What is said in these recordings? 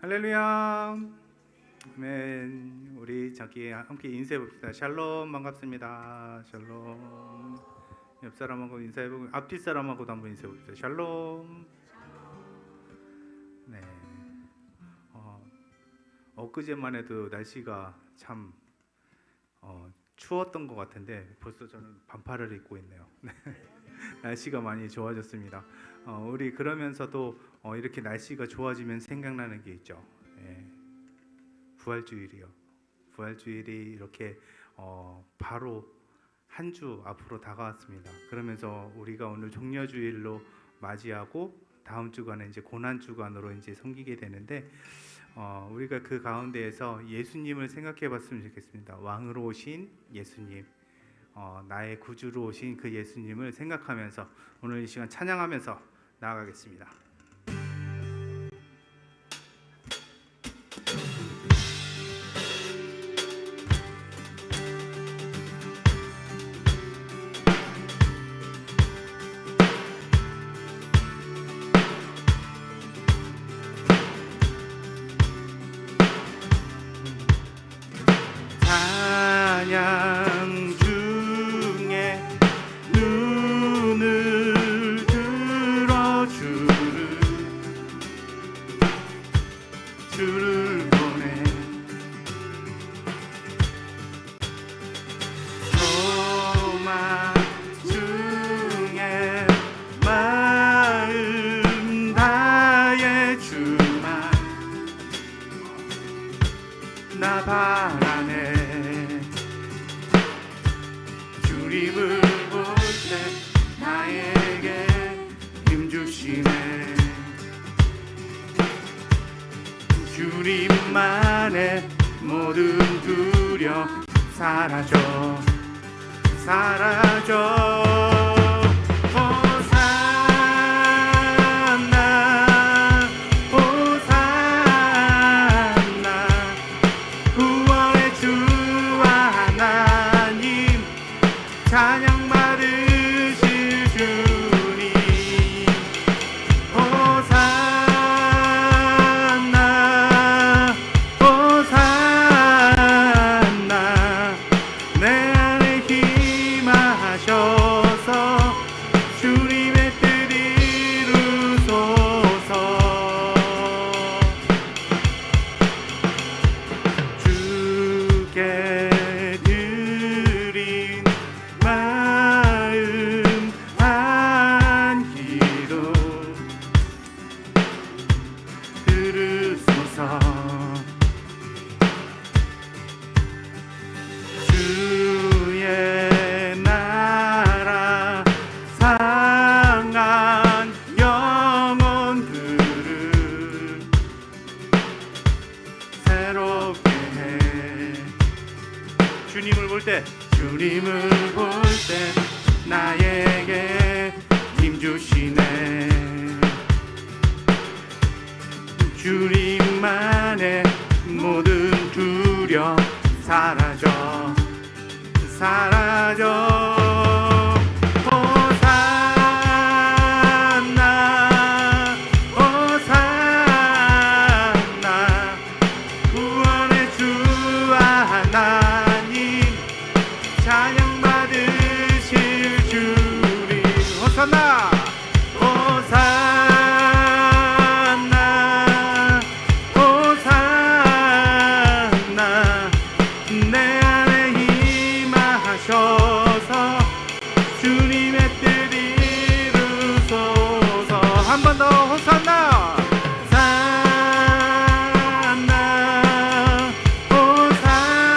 할렐루야. 아멘. 우리 저기 함께 인사해 봅시다. 샬롬, 반갑습니다. 샬롬. 옆 사람하고 인사해 보고 앞뒤 사람하고도 한번 인사해 봅시다. 샬롬. 네. 엊그제만 해도 날씨가 참 추웠던 것 같은데 벌써 저는 반팔을 입고 있네요. 날씨가 많이 좋아졌습니다. 우리 그러면서도 이렇게 날씨가 좋아지면 생각나는 게 있죠. 부활주일이요. 부활주일이 이렇게 바로 한 주 앞으로 다가왔습니다. 그러면서 우리가 오늘 종려주일로 맞이하고 다음 주간에 이제 고난주간으로 이제 섬기게 되는데 우리가 그 가운데에서 예수님을 생각해봤으면 좋겠습니다. 왕으로 오신 예수님, 나의 구주로 오신 그 예수님을 생각하면서 오늘 이 시간 찬양하면서 나아가겠습니다. 찬양 중에 눈을 들어 주를 보내 소망 중에 마음 다해 주만 나 바라네. 주님을 볼 때 나에게 힘 주시네. 주님만의 모든 두려 사라져 호산나 호산나 구원의 주 하나님 찬양 받으실 주님 호산나 호산나 내 안에 힘하셔서 주님의 뜻 이루소서. 주께 드린 마음 한 기도 들으소서. 주의 나라 상한 영혼들을 새롭게 해. 주님을 볼 때 나에게 힘 주시네. 주님만의 모든 두려 사라져 호산나 호산나 구원의 주 하나님 찬양 받으실 주님 호산나 호산나 호산나 내 안에 힘하셔서 주님의 뜻 이루소서. 한 번 더 호산나 산나 호산나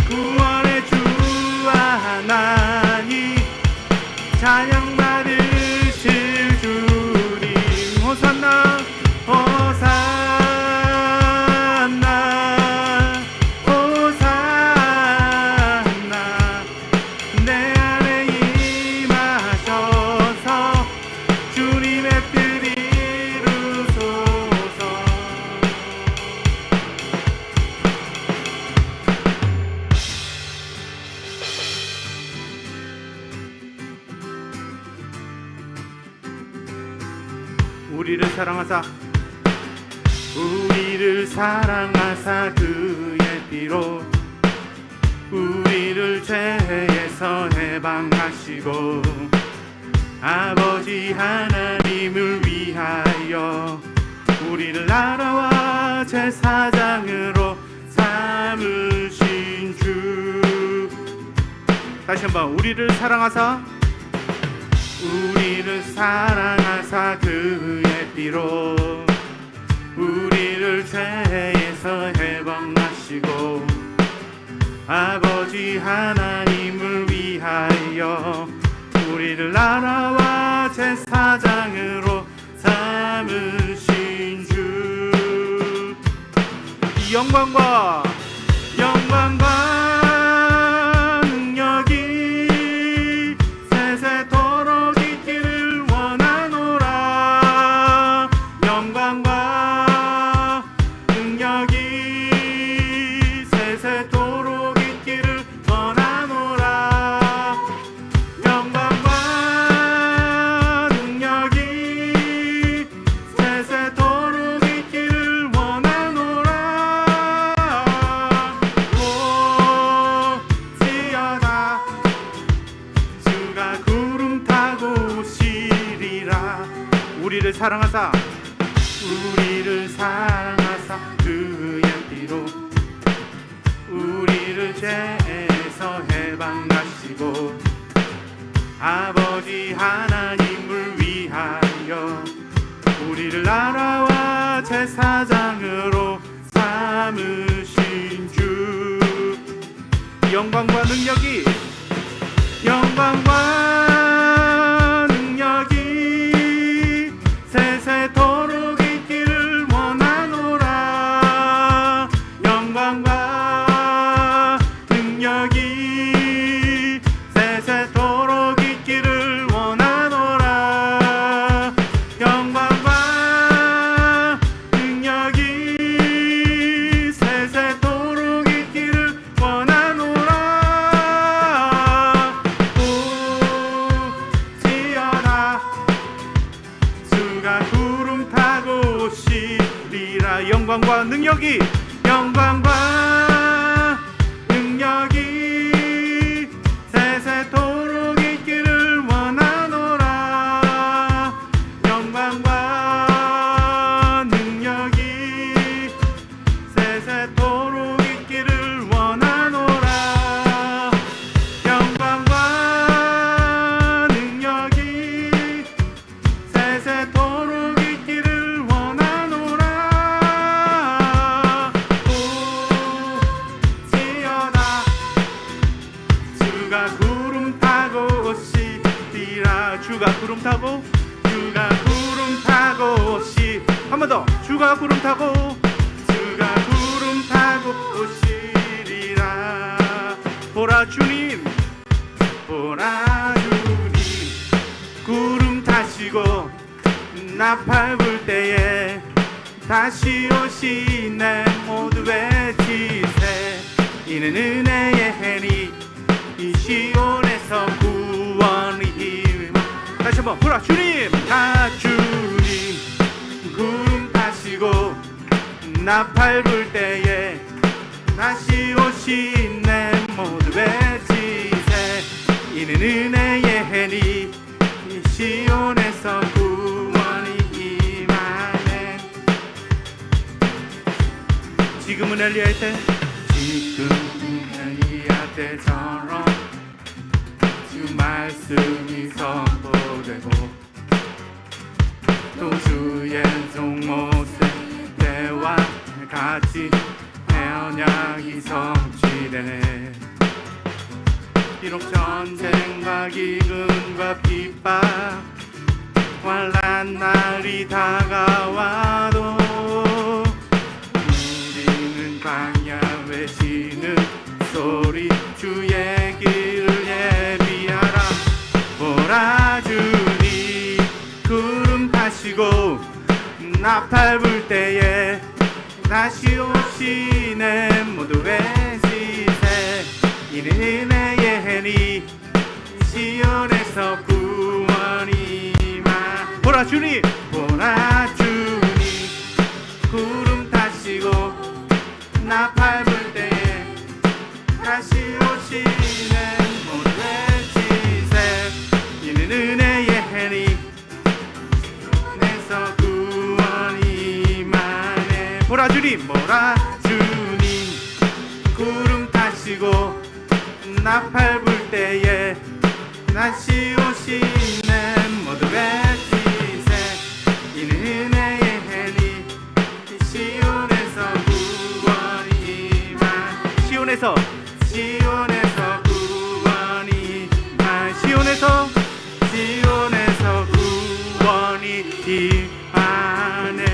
구원의 주 하나님 찬양 받으실 주님 호산나 호산나 호산나 내 안에 임하셔서 주님의 뜻 이루소서. 우리를 사랑하사 우리를 사랑하사 그의 피로 우리를 죄에서 해방하시고 아버지 하나님을 위하여 우리를 나라와 제사장으로 삼으신 주. 다시 한번 우리를 사랑하사 그의 피로 우리를 죄에서 해방하시고 아버지 하나님을 위하여 우리를 나라와 제사장으로 삼으신 주. 이 영광과 능력이 세세토록 있기를 원하노라. 영광과 능력이 세세토록 있기를 원하노라. 영광과 능력이 세세토록 있기를 원하노라. 오시어다 주가 구름 타고 오시리라. 우리를 사랑하사 그의 피로 우리를 죄에서 해방하시고 아버지 하나님을 위하여 우리를 나라와 제사장으로 삼으신 주. 영광과 능력이 세세토록 있기를 원하노라. 영광과 능력이 세세토록 있기를 원하노라. 영광과 능력이 세세토록 있기를 원하노라. 오시어라 주가 구름 타고 오시리라. 영광과 능력이 세세토록 있기를 원하노라. 영광과 능력이 세세토록 있기를 원하노라. 영광과 능력이 세세토록 있기를 원하노라. 오시어다 주가 구름 타고 오시리라. 주가 구름 타고 오시. 한 번 더. 주가 구름 타고 오시리라. 보라 주님 구름 타시고 나팔 불 때에 다시 오시네. 모두 외치세. 이는 은혜의 해니 이 시온에서 구원의 힘. 다시 한번 보라 주님 구름 타시고 나팔 불 때에 다시 오시네. 모두 외치세. 이는 은혜의 해니 이 시온에서 구원이 임하네. 지금은 엘리야 때처럼 주 말씀이 선포되고 또 주의 종 모세 때와 같이 내 언약이 성취되네. 비록 전쟁과 기근과 핍박 환난 날이 다가와도 우리는 광야 외치는 소리 주의 길을 예비하라. 보라 주님 구름 타시고 나팔 불 때에 다시 오시네. 모두 외치세. 이는 은혜의 해니 시온에서 구원이 임하. 보라 주님 구름 몰아주님 구름 타시고 나팔 불 때에 다시 오시는 모두 배치세 이는 은혜의 해니 시온에서 구원이 임한 시온에서 구원이 임한 시온에서 구원이 임하네.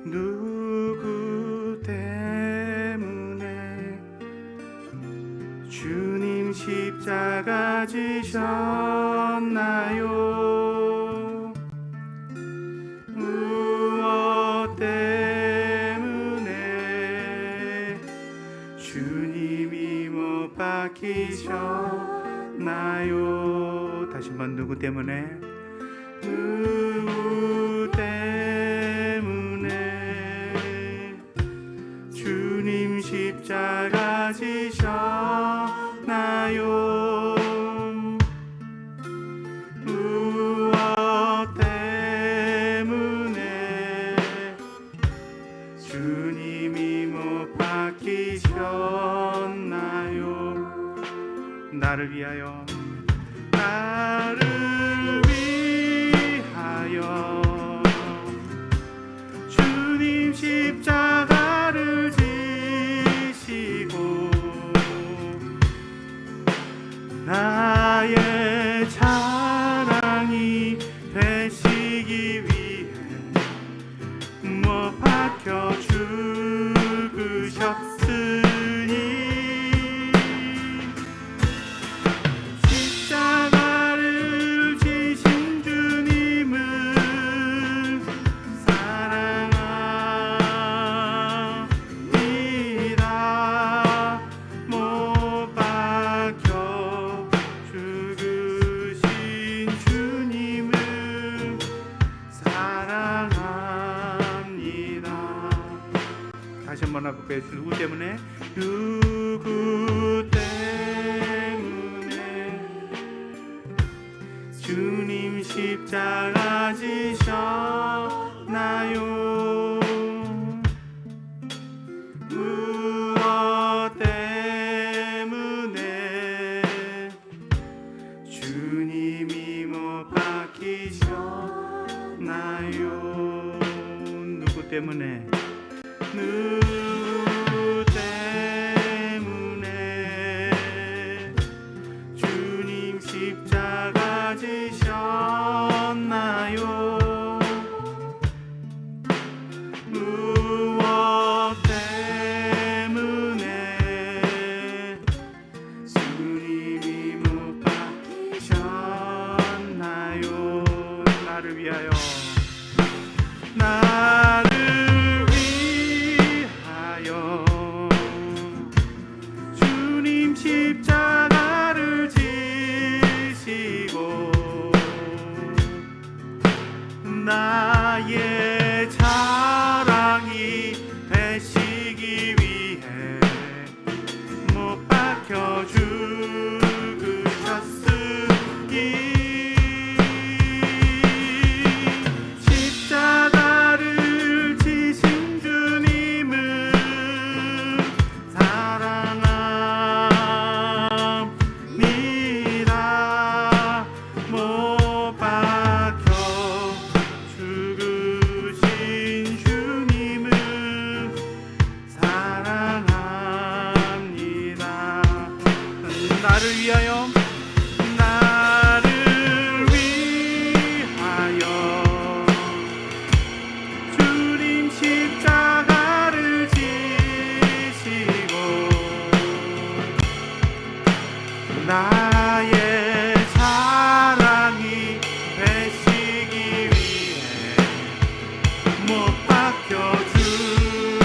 누구 때문에 주님 십자가 지셨나요? 무엇 때문에 주님이 못 박히셨나요? 다시 한번 누구 때문에? 누구 때문에 주님 십자가 지셨나요? 무엇 때문에 주님이 못 박히셨나요? 나를 위하여 주님 십자가를 지시고 나의 자랑이 되시기 위해 못 박혀 죽으셨으니 십자가를 지신 주님을 사랑합니다. 못 박혀 죽으신 주님을 사랑합니다. 다시 한번 해볼까요? 누구 때문에? 누구 때문에 주님 십자가 지셨나요? 무엇 때문에 주님이 못 박히셨나요? 누구 때문에? 누구 때문에 주님 십자가 지셨나요? 무엇 때문에 주님이 못 박히셨나요? 나를 위하여 주님 십자가를 지시고 나의 자랑이 되시기 위해 못 박혀 죽으셨으니 십자가를 지신 주님을 사랑합니다. 못 박혀 죽으신 주님을 사랑합니다. 나를 위하여 주님 십자가를 지시고 나의 자랑이 되시기 위해 못 박혀 죽으셨으니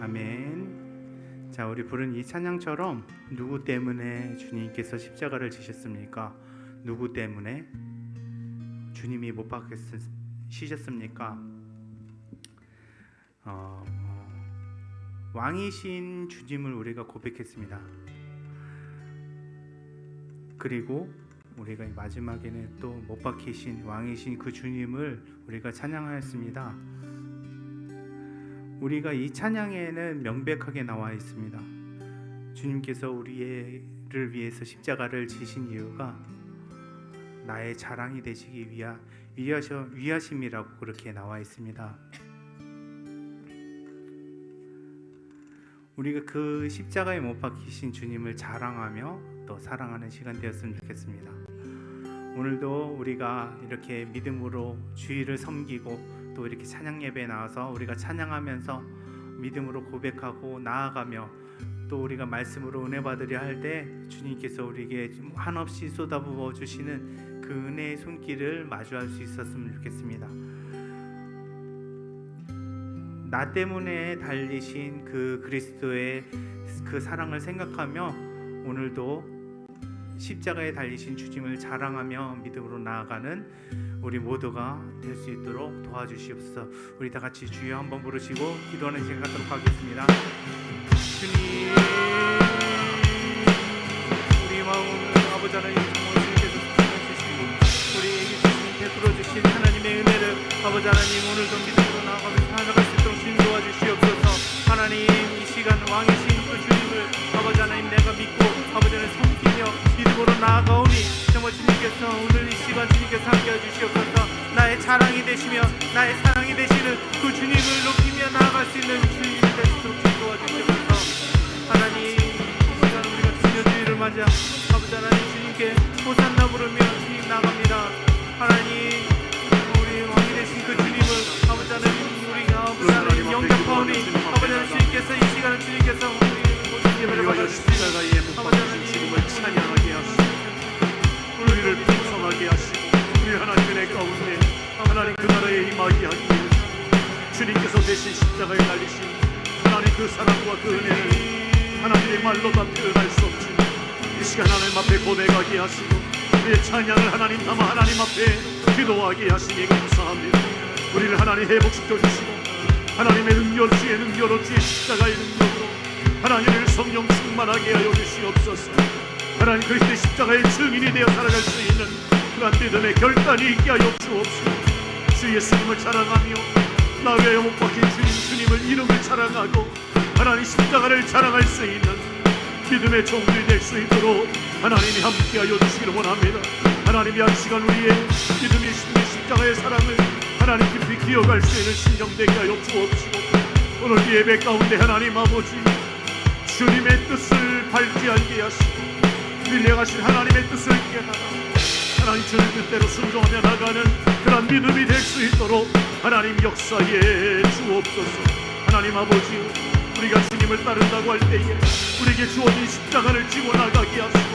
아멘. 자, 우리 부른 이 찬양처럼 누구 때문에 주님께서 십자가를 지셨습니까? 누구 때문에 주님이 못 박히셨습니까? 왕이신 주님을 우리가 고백했습니다. 그리고 우리가 마지막에는 또 못 박히신 왕이신 그 주님을 우리가 찬양하였습니다. 우리가 이 찬양에는 명백하게 나와 있습니다. 주님께서 우리를 위해서 십자가를 지신 이유가 나의 자랑이 되시기 위하심이라고 그렇게 나와 있습니다. 우리가 그 십자가에 못 박히신 주님을 자랑하며 또 사랑하는 시간 되었으면 좋겠습니다. 오늘도 우리가 이렇게 믿음으로 주의를 섬기고 또 이렇게 찬양 예배에 나와서 우리가 찬양하면서 믿음으로 고백하고 나아가며 또 우리가 말씀으로 은혜 받으려 할 때 주님께서 우리에게 한없이 쏟아부어 주시는 그 은혜의 손길을 마주할 수 있었으면 좋겠습니다. 나 때문에 달리신 그 그리스도의 그 사랑을 생각하며 오늘도 십자가에 달리신 주님을 자랑하며 믿음으로 나아가는 우리 모두가 될 수 있도록 도와주시옵소서. 우리 다 같이 주여 한번 부르시고 기도하는 시간 갖도록 하겠습니다. 주님, 우리 마음 아버지 하나님 주님께서 주시고 우리에게 베풀어 주신 하나님의 은혜를 아버지 하나님 오늘도 믿음으로 나아가면서 살아갈 수 있도록 주님 도와주시옵소서. 하나님 이 시간 왕이신 그 주님을 아버지 하나님 내가 믿고 아버지 하나님 섬기며 믿음으로 나아가오니 정말 주님께서 오늘 이 시간 주님께서 함께해 주시옵소서. 나의 자랑이 되시며 나의 사랑이 되시는 그 주님을 높이며 나아갈 수 있는 주님이 될 수 있도록 도와주시옵소서. 하나님 우리가 주님주의를 맞아 아버지 하나님 주님께 호산나 부르며 주님 나갑니다. 하나님 우리 왕이 되신 그 주님을 아버지 하나님 우리가 아버지 하나님 영접하오니 아버지 하나님 주님께서 이 시간을 주님께서 우리 예배를 받아주시고 아버지 하나님 주님을 찬양하게 하시고 우리를 풍성하게 하시고 우리 하나님의 내 가운데 하나님 그 나라에 임하게 하기 위해서 주님께서 대신 십자가에 달리신 하나님 그 사랑과 그 은혜를 하나님의 말로 다 표현할 수 없지만 이 시간 하나님 앞에 고백하게 하시고 우리의 찬양을 하나님 담아 하나님 앞에 기도하게 하시니 감사합니다. 우리를 하나님 회복시켜 주시고 하나님의 능력 주의 능력으로 주의 십자가의 능력으로 하나님을 성령 충만하게 하여 주시옵소서. 하나님 그리스도의 십자가의 증인이 되어 살아갈 수 있는 그런 믿음의 결단이 있게 하여 주옵소서. 주 예수님을 자랑하며 나 외에 못 박힌 주님을 이름을 자랑하고 하나님 십자가를 자랑할 수 있는 믿음의 종들이 될 수 있도록 하나님이 함께하여 주시기를 원합니다. 하나님이 한 시간 우리의 믿음이 있는 십자가의 사랑을 하나님 깊이 기억할 수 있는 심령 되게 하여 주옵시고 오늘 예배 가운데 하나님 아버지 주님의 뜻을 발견하게 하시고 밀려가신 하나님의 뜻을 깨달아 하나님 주님 뜻대로 순종하며 나가는 그런 믿음이 될 수 있도록 하나님 역사에 주옵소서. 하나님 아버지 우리가 주님을 따른다고 할 때에 우리에게 주어진 십자가를 지고 나가게 하시고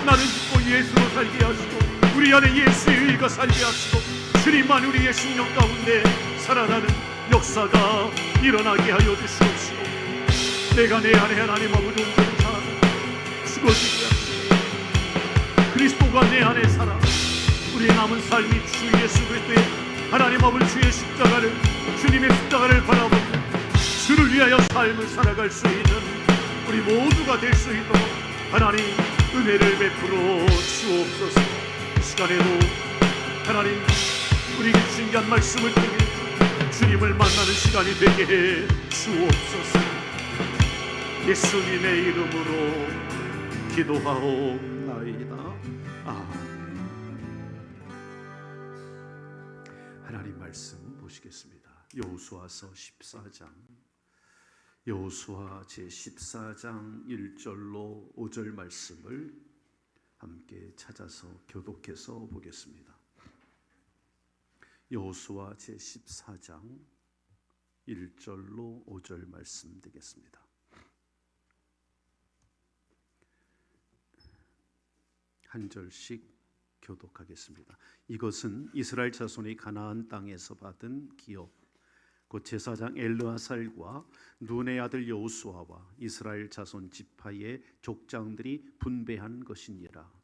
나는 믿고 예수로 살게 하시고 우리 안에 예수의 의가 살게 하시고 주님만 우리의 심령 가운데 살아나는 역사가 일어나게 하여 주시옵시고 내가 내 안에 하나님 아버지 온전히 살아 죽어지게 하시고 그리스도가 내 안에 살아 우리의 남은 삶이 주 예수 그리스도의 하나님 아버지 주의 십자가를 주님의 십자가를 바라보며 주를 위하여 삶을 살아갈 수 있는 우리 모두가 될 수 있도록 하나님 은혜를 베풀어 주옵소서. 이 시간에도 하나님 우리에게 중요한 말씀을 통해 주님을 만나는 시간이 되게 해 주옵소서. 예수님의 이름으로 기도하옵나이다. 하나님 말씀 보시겠습니다. 여호수아서 14장 여호수아 제14장 1절로 5절 말씀을 함께 찾아서 교독해서 보겠습니다. 여호수아 제14장 1절로 5절 말씀 되겠습니다. 한 절씩 교독하겠습니다. 이것은 이스라엘 자손이 가나안 땅에서 받은 기업 곧 제사장 엘르아살과 눈의 아들 여호수아와 이스라엘 자손 지파의 족장들이 분배한 것이니라.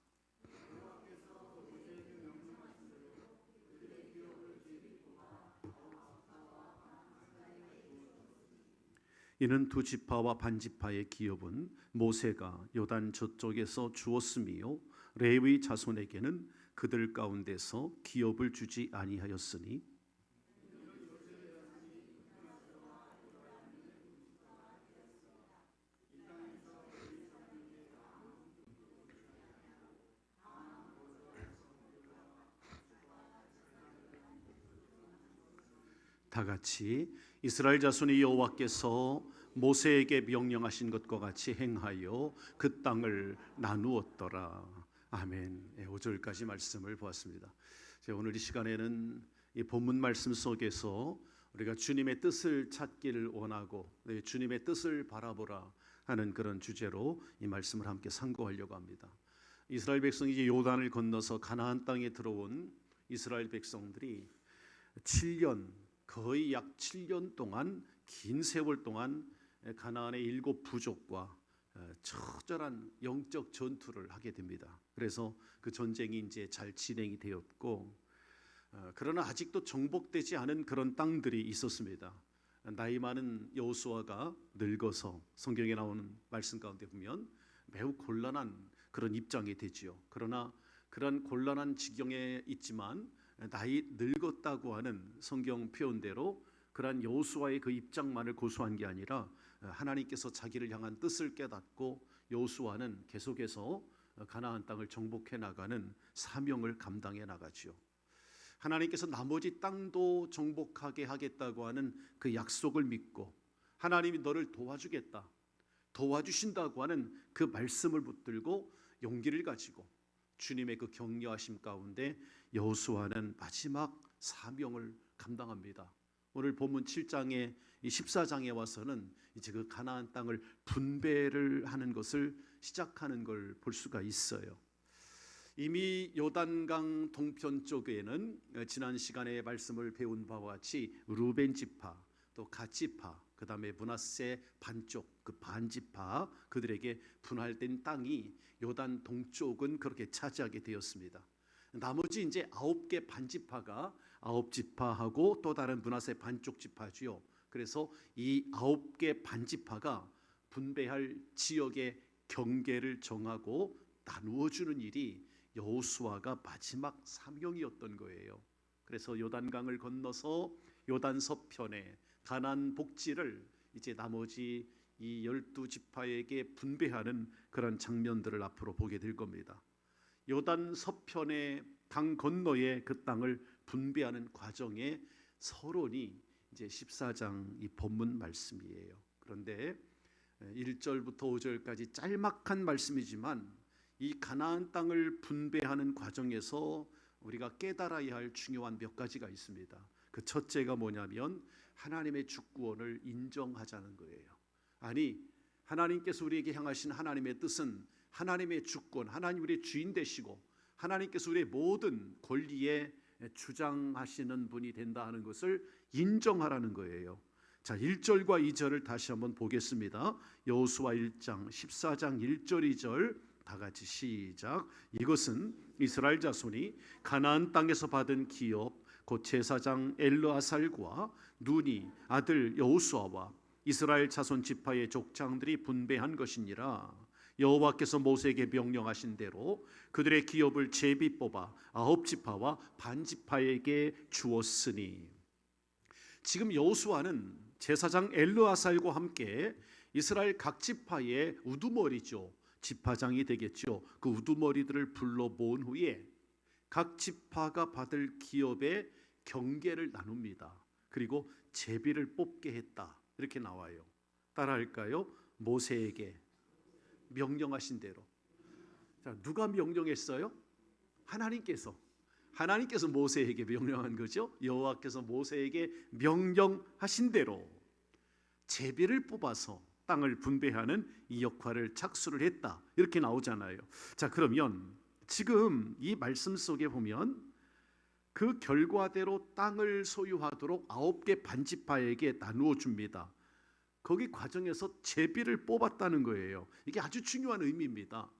이는 두 지파와 반 지파의 기업은 모세가 요단 저쪽에서 주었으며 레위 자손에게는 그들 가운데서 기업을 주지 아니하였으니 다 같이 이스라엘 자손이 여호와께서 모세에게 명령하신 것과 같이 행하여 그 땅을 나누었더라. 아멘. 5절까지 말씀을 보았습니다. 오늘 이 시간에는 이 본문 말씀 속에서 우리가 주님의 뜻을 찾기를 원하고 주님의 뜻을 바라보라 하는 그런 주제로 이 말씀을 함께 상고하려고 합니다. 이스라엘 백성이 이제 요단을 건너서 가나안 땅에 들어온 이스라엘 백성들이 7년, 거의 약 7년 동안, 긴 세월 동안 가나안의 7 부족과 처절한 영적 전투를 하게 됩니다. 그래서 그 전쟁이 이제 잘 진행이 되었고, 그러나 아직도 정복되지 않은 그런 땅들이 있었습니다. 나이 많은 여호수아가 늙어서 성경에 나오는 말씀 가운데 보면 매우 곤란한 그런 입장이 되지요. 그러나 그런 곤란한 지경에 있지만 나이 늙었다고 하는 성경 표현대로 그러한 여호수아의 그 입장만을 고수한 게 아니라 하나님께서 자기를 향한 뜻을 깨닫고 여호수아는 계속해서 가나안 땅을 정복해 나가는 사명을 감당해 나가지요. 하나님께서 나머지 땅도 정복하게 하겠다고 하는 그 약속을 믿고 하나님이 너를 도와주겠다, 도와주신다고 하는 그 말씀을 붙들고 용기를 가지고 주님의 그 격려하심 가운데 여호수아는 마지막 사명을 감당합니다. 오늘 본문 7장의 14장에 와서는 이제 그 가나안 땅을 분배를 하는 것을 시작하는 걸 볼 수가 있어요. 이미 요단강 동편 쪽에는 지난 시간에 말씀을 배운 바와 같이 루벤 지파, 또 갓 지파, 그 다음에 므낫세 반쪽 그 반지파, 그들에게 분할된 땅이 요단 동쪽은 그렇게 차지하게 되었습니다. 나머지 이제 9개 반지파가 9지파하고 또 다른 므낫세 반쪽 지파지요. 그래서 이 9개 반지파가 분배할 지역의 경계를 정하고 나누어 주는 일이 여호수아가 마지막 사명이었던 거예요. 그래서 요단강을 건너서 요단 서편에 가나안 복지를 이제 나머지 이 12지파에게 분배하는 그런 장면들을 앞으로 보게 될 겁니다. 요단 서편의 강 건너에 그 땅을 분배하는 과정의 서론이 이제 14장 이 본문 말씀이에요. 그런데 1절부터 5절까지 짤막한 말씀이지만 이 가나안 땅을 분배하는 과정에서 우리가 깨달아야 할 중요한 몇 가지가 있습니다. 그 첫째가 뭐냐면 하나님의 주권을 인정하자는 거예요. 아니, 하나님께서 우리에게 향하신 하나님의 뜻은 하나님의 주권, 하나님 우리의 주인 되시고 하나님께서 우리의 모든 권리에 주장하시는 분이 된다 하는 것을 인정하라는 거예요. 자, 1절과 2절을 다시 한번 보겠습니다. 여호수아 1장 14장 1절 2절 다 같이 시작. 이것은 이스라엘 자손이 가나안 땅에서 받은 기업 곧 제사장 엘르아살과 눈이 아들 여호수아와 이스라엘 자손 지파의 족장들이 분배한 것이니라. 여호와께서 모세에게 명령하신 대로 그들의 기업을 제비 뽑아 9지파와 반지파에게 주었으니. 지금 여호수아는 제사장 엘르아살과 함께 이스라엘 각 지파의 우두머리죠, 지파장이 되겠죠. 그 우두머리들을 불러 모은 후에 각 지파가 받을 기업의 경계를 나눕니다. 그리고 제비를 뽑게 했다, 이렇게 나와요. 따라할까요? 모세에게 명령하신 대로. 자, 누가 명령했어요? 하나님께서 모세에게 명령한 거죠. 여호와께서 모세에게 명령하신 대로 제비를 뽑아서 땅을 분배하는 이 역할을 착수를 했다, 이렇게 나오잖아요. 자, 그러면 지금 이 말씀 속에 보면 그 결과대로 땅을 소유하도록 9개 반지파에게 나누어 줍니다. 거기 과정에서 제비를 뽑았다는 거예요. 이게 아주 중요한 의미입니다.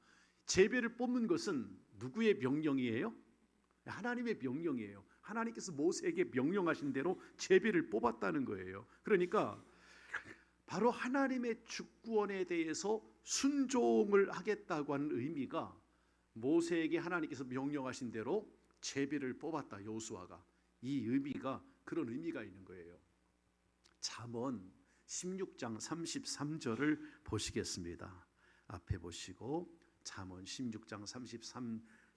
제비를 뽑는 것은 누구의 명령이에요? 하나님의 명령이에요. 하나님께서 모세에게 명령하신 대로 제비를 뽑았다는 거예요. 그러니까 바로 하나님의 주권에 대해서 순종을 하겠다고 하는 의미가, 모세에게 하나님께서 명령하신 대로 제비를 뽑았다, 여호수아가. 이 의미가, 그런 의미가 있는 거예요. 잠언 16장 33절을 보시겠습니다. 앞에 보시고, 잠언 16장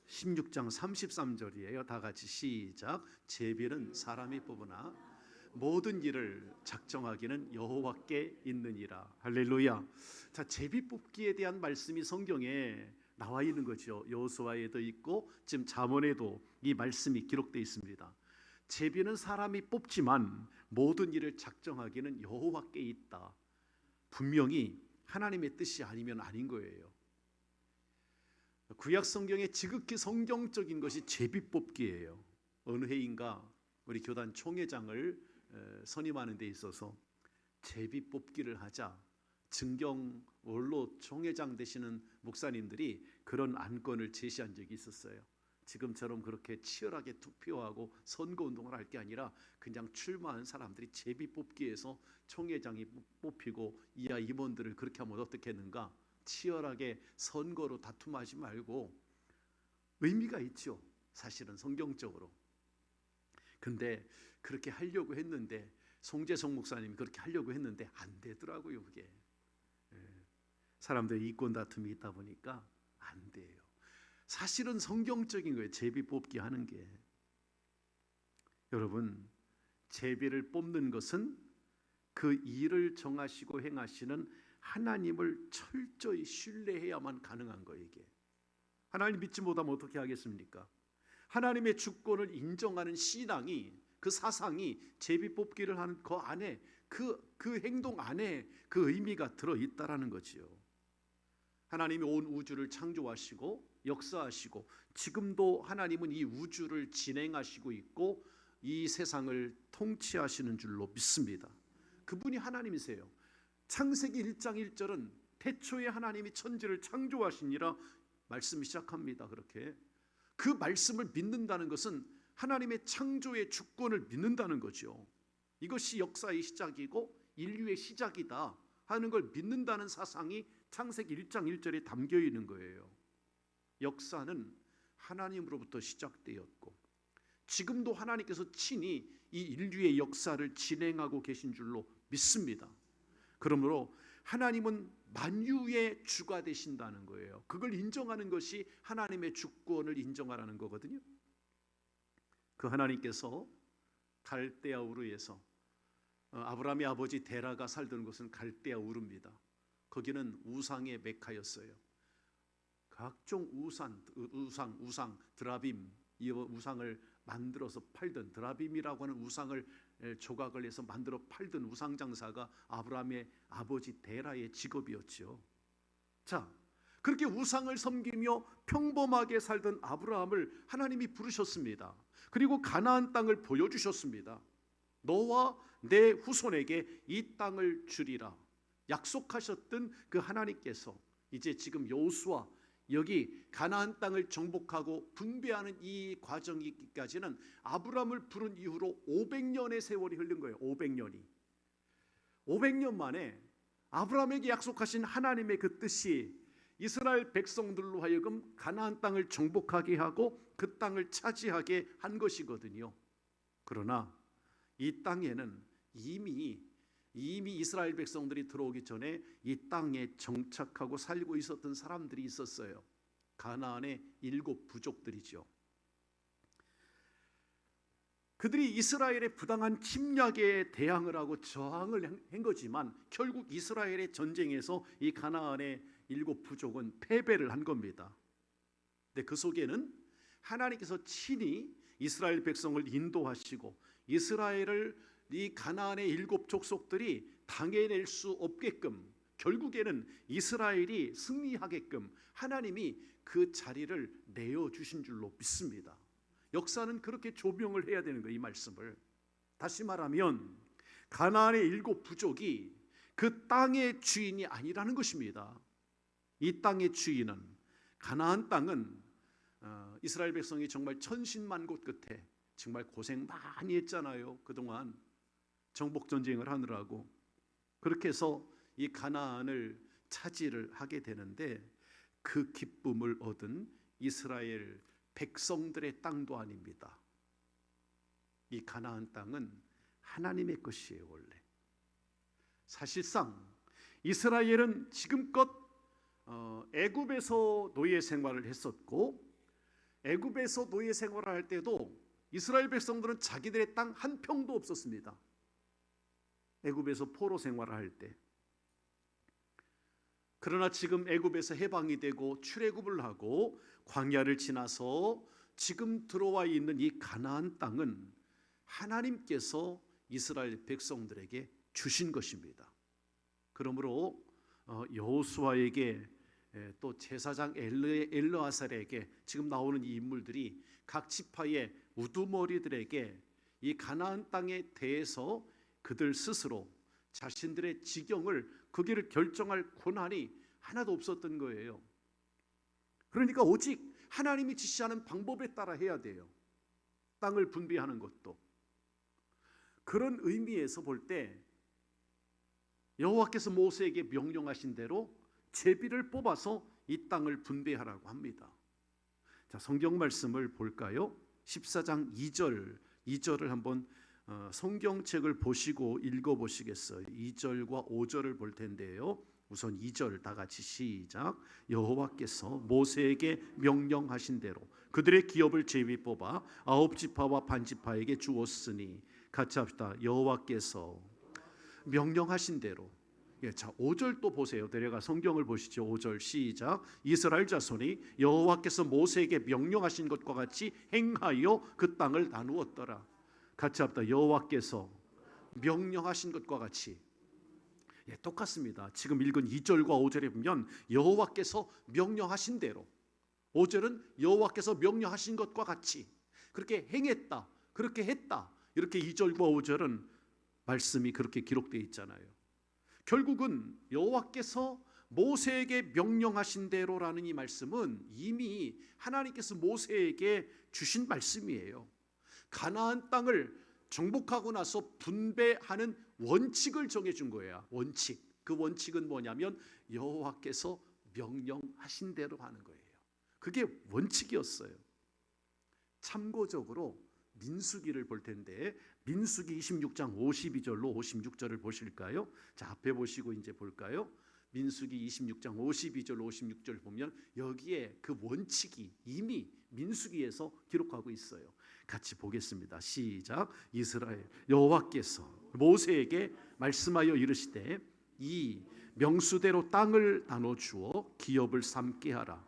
33절이에요. 다 같이 시작. 제비는 사람이 뽑으나 모든 일을 작정하기는 여호와께 있느니라. 할렐루야. 자, 제비 뽑기에 대한 말씀이 성경에 나와 있는 거죠. 여호수아에도 있고 지금 잠언에도 이 말씀이 기록되어 있습니다. 제비는 사람이 뽑지만 모든 일을 작정하기는 여호와께 있다. 분명히 하나님의 뜻이 아니면 아닌 거예요. 구약 성경에 지극히 성경적인 것이 제비 뽑기예요. 어느 해인가 우리 교단 총회장을 선임하는 데 있어서 제비 뽑기를 하자 증경 원로 총회장 되시는 목사님들이 그런 안건을 제시한 적이 있었어요. 지금처럼 그렇게 치열하게 투표하고 선거운동을 할 게 아니라 그냥 출마한 사람들이 제비 뽑기에서 총회장이 뽑히고 이하 임원들을 그렇게 하면 어떻겠는가, 치열하게 선거로 다툼하지 말고, 의미가 있죠, 사실은 성경적으로. 근데 그렇게 하려고 했는데, 송재성 목사님이 그렇게 하려고 했는데 안 되더라고요. 그게 사람들의 이권 다툼이 있다 보니까 안 돼요. 사실은 성경적인 거예요, 제비 뽑기 하는 게. 여러분, 제비를 뽑는 것은 그 일을 정하시고 행하시는 하나님을 철저히 신뢰해야만 가능한 거예요. 이게 하나님 믿지 못하면 어떻게 하겠습니까? 하나님의 주권을 인정하는 신앙이, 그 사상이 제비 뽑기를 하는 그 안에, 그 행동 안에 그 의미가 들어있다라는 거지요. 하나님이 온 우주를 창조하시고 역사하시고 지금도 하나님은 이 우주를 진행하시고 있고 이 세상을 통치하시는 줄로 믿습니다. 그분이 하나님이세요. 창세기 1장 1절은 태초에 하나님이 천지를 창조하시니라 말씀이 시작합니다. 그렇게 그 말씀을 믿는다는 것은 하나님의 창조의 주권을 믿는다는 거죠. 이것이 역사의 시작이고 인류의 시작이다 하는 걸 믿는다는 사상이 창세기 1장 1절에 담겨 있는 거예요. 역사는 하나님으로부터 시작되었고 지금도 하나님께서 친히 이 인류의 역사를 진행하고 계신 줄로 믿습니다. 그러므로 하나님은 만유의 주가 되신다는 거예요. 그걸 인정하는 것이 하나님의 주권을 인정하라는 거거든요. 그 하나님께서 갈대아 우르에서, 아브라함의 아버지 데라가 살던 곳은 갈대아 우르입니다. 거기는 우상의 메카였어요. 각종 우상, 드라빔, 이 우상을 만들어서 팔던, 드라빔이라고 하는 우상을 조각을 해서 만들어 팔던 우상 장사가 아브라함의 아버지 데라의 직업이었죠. 자, 그렇게 우상을 섬기며 평범하게 살던 아브라함을 하나님이 부르셨습니다. 그리고 가나안 땅을 보여주셨습니다. 너와 내 후손에게 이 땅을 주리라 약속하셨던 그 하나님께서 이제 지금 여호수아, 여기 가나안 땅을 정복하고 분배하는 이 과정이기까지는 아브라함을 부른 이후로 500년의 세월이 흐른 거예요. 500년 만에 아브라함에게 약속하신 하나님의 그 뜻이 이스라엘 백성들로 하여금 가나안 땅을 정복하게 하고 그 땅을 차지하게 한 것이거든요. 그러나 이 땅에는 이미 이스라엘 백성들이 들어오기 전에 이 땅에 정착하고 살고 있었던 사람들이 있었어요. 가나안의 7 부족들이죠. 그들이 이스라엘의 부당한 침략에 대항을 하고 저항을 한 거지만 결국 이스라엘의 전쟁에서 이 가나안의 7 부족은 패배를 한 겁니다. 근데 그 속에는 하나님께서 친히 이스라엘 백성을 인도하시고 이스라엘을 이 가나안의 7 족속들이 당해낼 수 없게끔, 결국에는 이스라엘이 승리하게끔 하나님이 그 자리를 내어주신 줄로 믿습니다. 역사는 그렇게 조명을 해야 되는 거예요. 이 말씀을. 다시 말하면 가나안의 7 부족이 그 땅의 주인이 아니라는 것입니다. 이 땅의 주인은, 가나안 땅은 이스라엘 백성이 정말 천신만고 끝에 정말 고생 많이 했잖아요. 그동안 정복 전쟁을 하느라고. 그렇게 해서 이 가나안을 차지를 하게 되는데, 그 기쁨을 얻은 이스라엘 백성들의 땅도 아닙니다. 이 가나안 땅은 하나님의 것이에요. 원래 사실상 이스라엘은 지금껏 애굽에서 노예 생활을 했었고, 애굽에서 노예 생활을 할 때도 이스라엘 백성들은 자기들의 땅 한 평도 없었습니다. 애굽에서 포로 생활을 할 때. 그러나 지금 애굽에서 해방이 되고 출애굽을 하고 광야를 지나서 지금 들어와 있는 이 가나안 땅은 하나님께서 이스라엘 백성들에게 주신 것입니다. 그러므로 여호수아에게, 또 제사장 엘르아살에게, 지금 나오는 이 인물들이 각 지파의 우두머리들에게 이 가나안 땅에 대해서 그들 스스로 자신들의 지경을, 그 길을 결정할 권한이 하나도 없었던 거예요. 그러니까 오직 하나님이 지시하는 방법에 따라 해야 돼요. 땅을 분배하는 것도. 그런 의미에서 볼 때 여호와께서 모세에게 명령하신 대로 제비를 뽑아서 이 땅을 분배하라고 합니다. 자, 성경 말씀을 볼까요? 14장 2절을 한번 성경책을 보시고 읽어보시겠어요? 2절과 5절을 볼 텐데요. 우선 2절 다 같이 시작. 여호와께서 모세에게 명령하신 대로 그들의 기업을 제비 뽑아 9지파와 반지파에게 주었으니, 같이 합시다. 여호와께서 명령하신 대로. 자, 5절 또 보세요. 내려가 성경을 보시죠. 5절 시작. 이스라엘 자손이 여호와께서 모세에게 명령하신 것과 같이 행하여 그 땅을 나누었더라. 같이 합시다. 여호와께서 명령하신 것과 같이. 똑같습니다. 지금 읽은 2절과 5절에 보면 여호와께서 명령하신 대로, 5절은 여호와께서 명령하신 것과 같이 그렇게 행했다, 그렇게 했다, 이렇게 2절과 5절은 말씀이 그렇게 기록되어 있잖아요. 결국은 여호와께서 모세에게 명령하신 대로라는 이 말씀은 이미 하나님께서 모세에게 주신 말씀이에요. 가나안 땅을 정복하고 나서 분배하는 원칙을 정해준 거예요. 원칙. 그 원칙은 뭐냐면 여호와께서 명령하신 대로 하는 거예요. 그게 원칙이었어요. 참고적으로 민수기를 볼 텐데, 민수기 26장 52절로 56절을 보실까요? 자, 앞에 보시고 이제 볼까요? 민수기 26장 52절 56절 보면 여기에 그 원칙이 이미 민수기에서 기록하고 있어요. 같이 보겠습니다. 시작. 이스라엘 여호와께서 모세에게 말씀하여 이르시되 이 명수대로 땅을 나눠 주어 기업을 삼게 하라.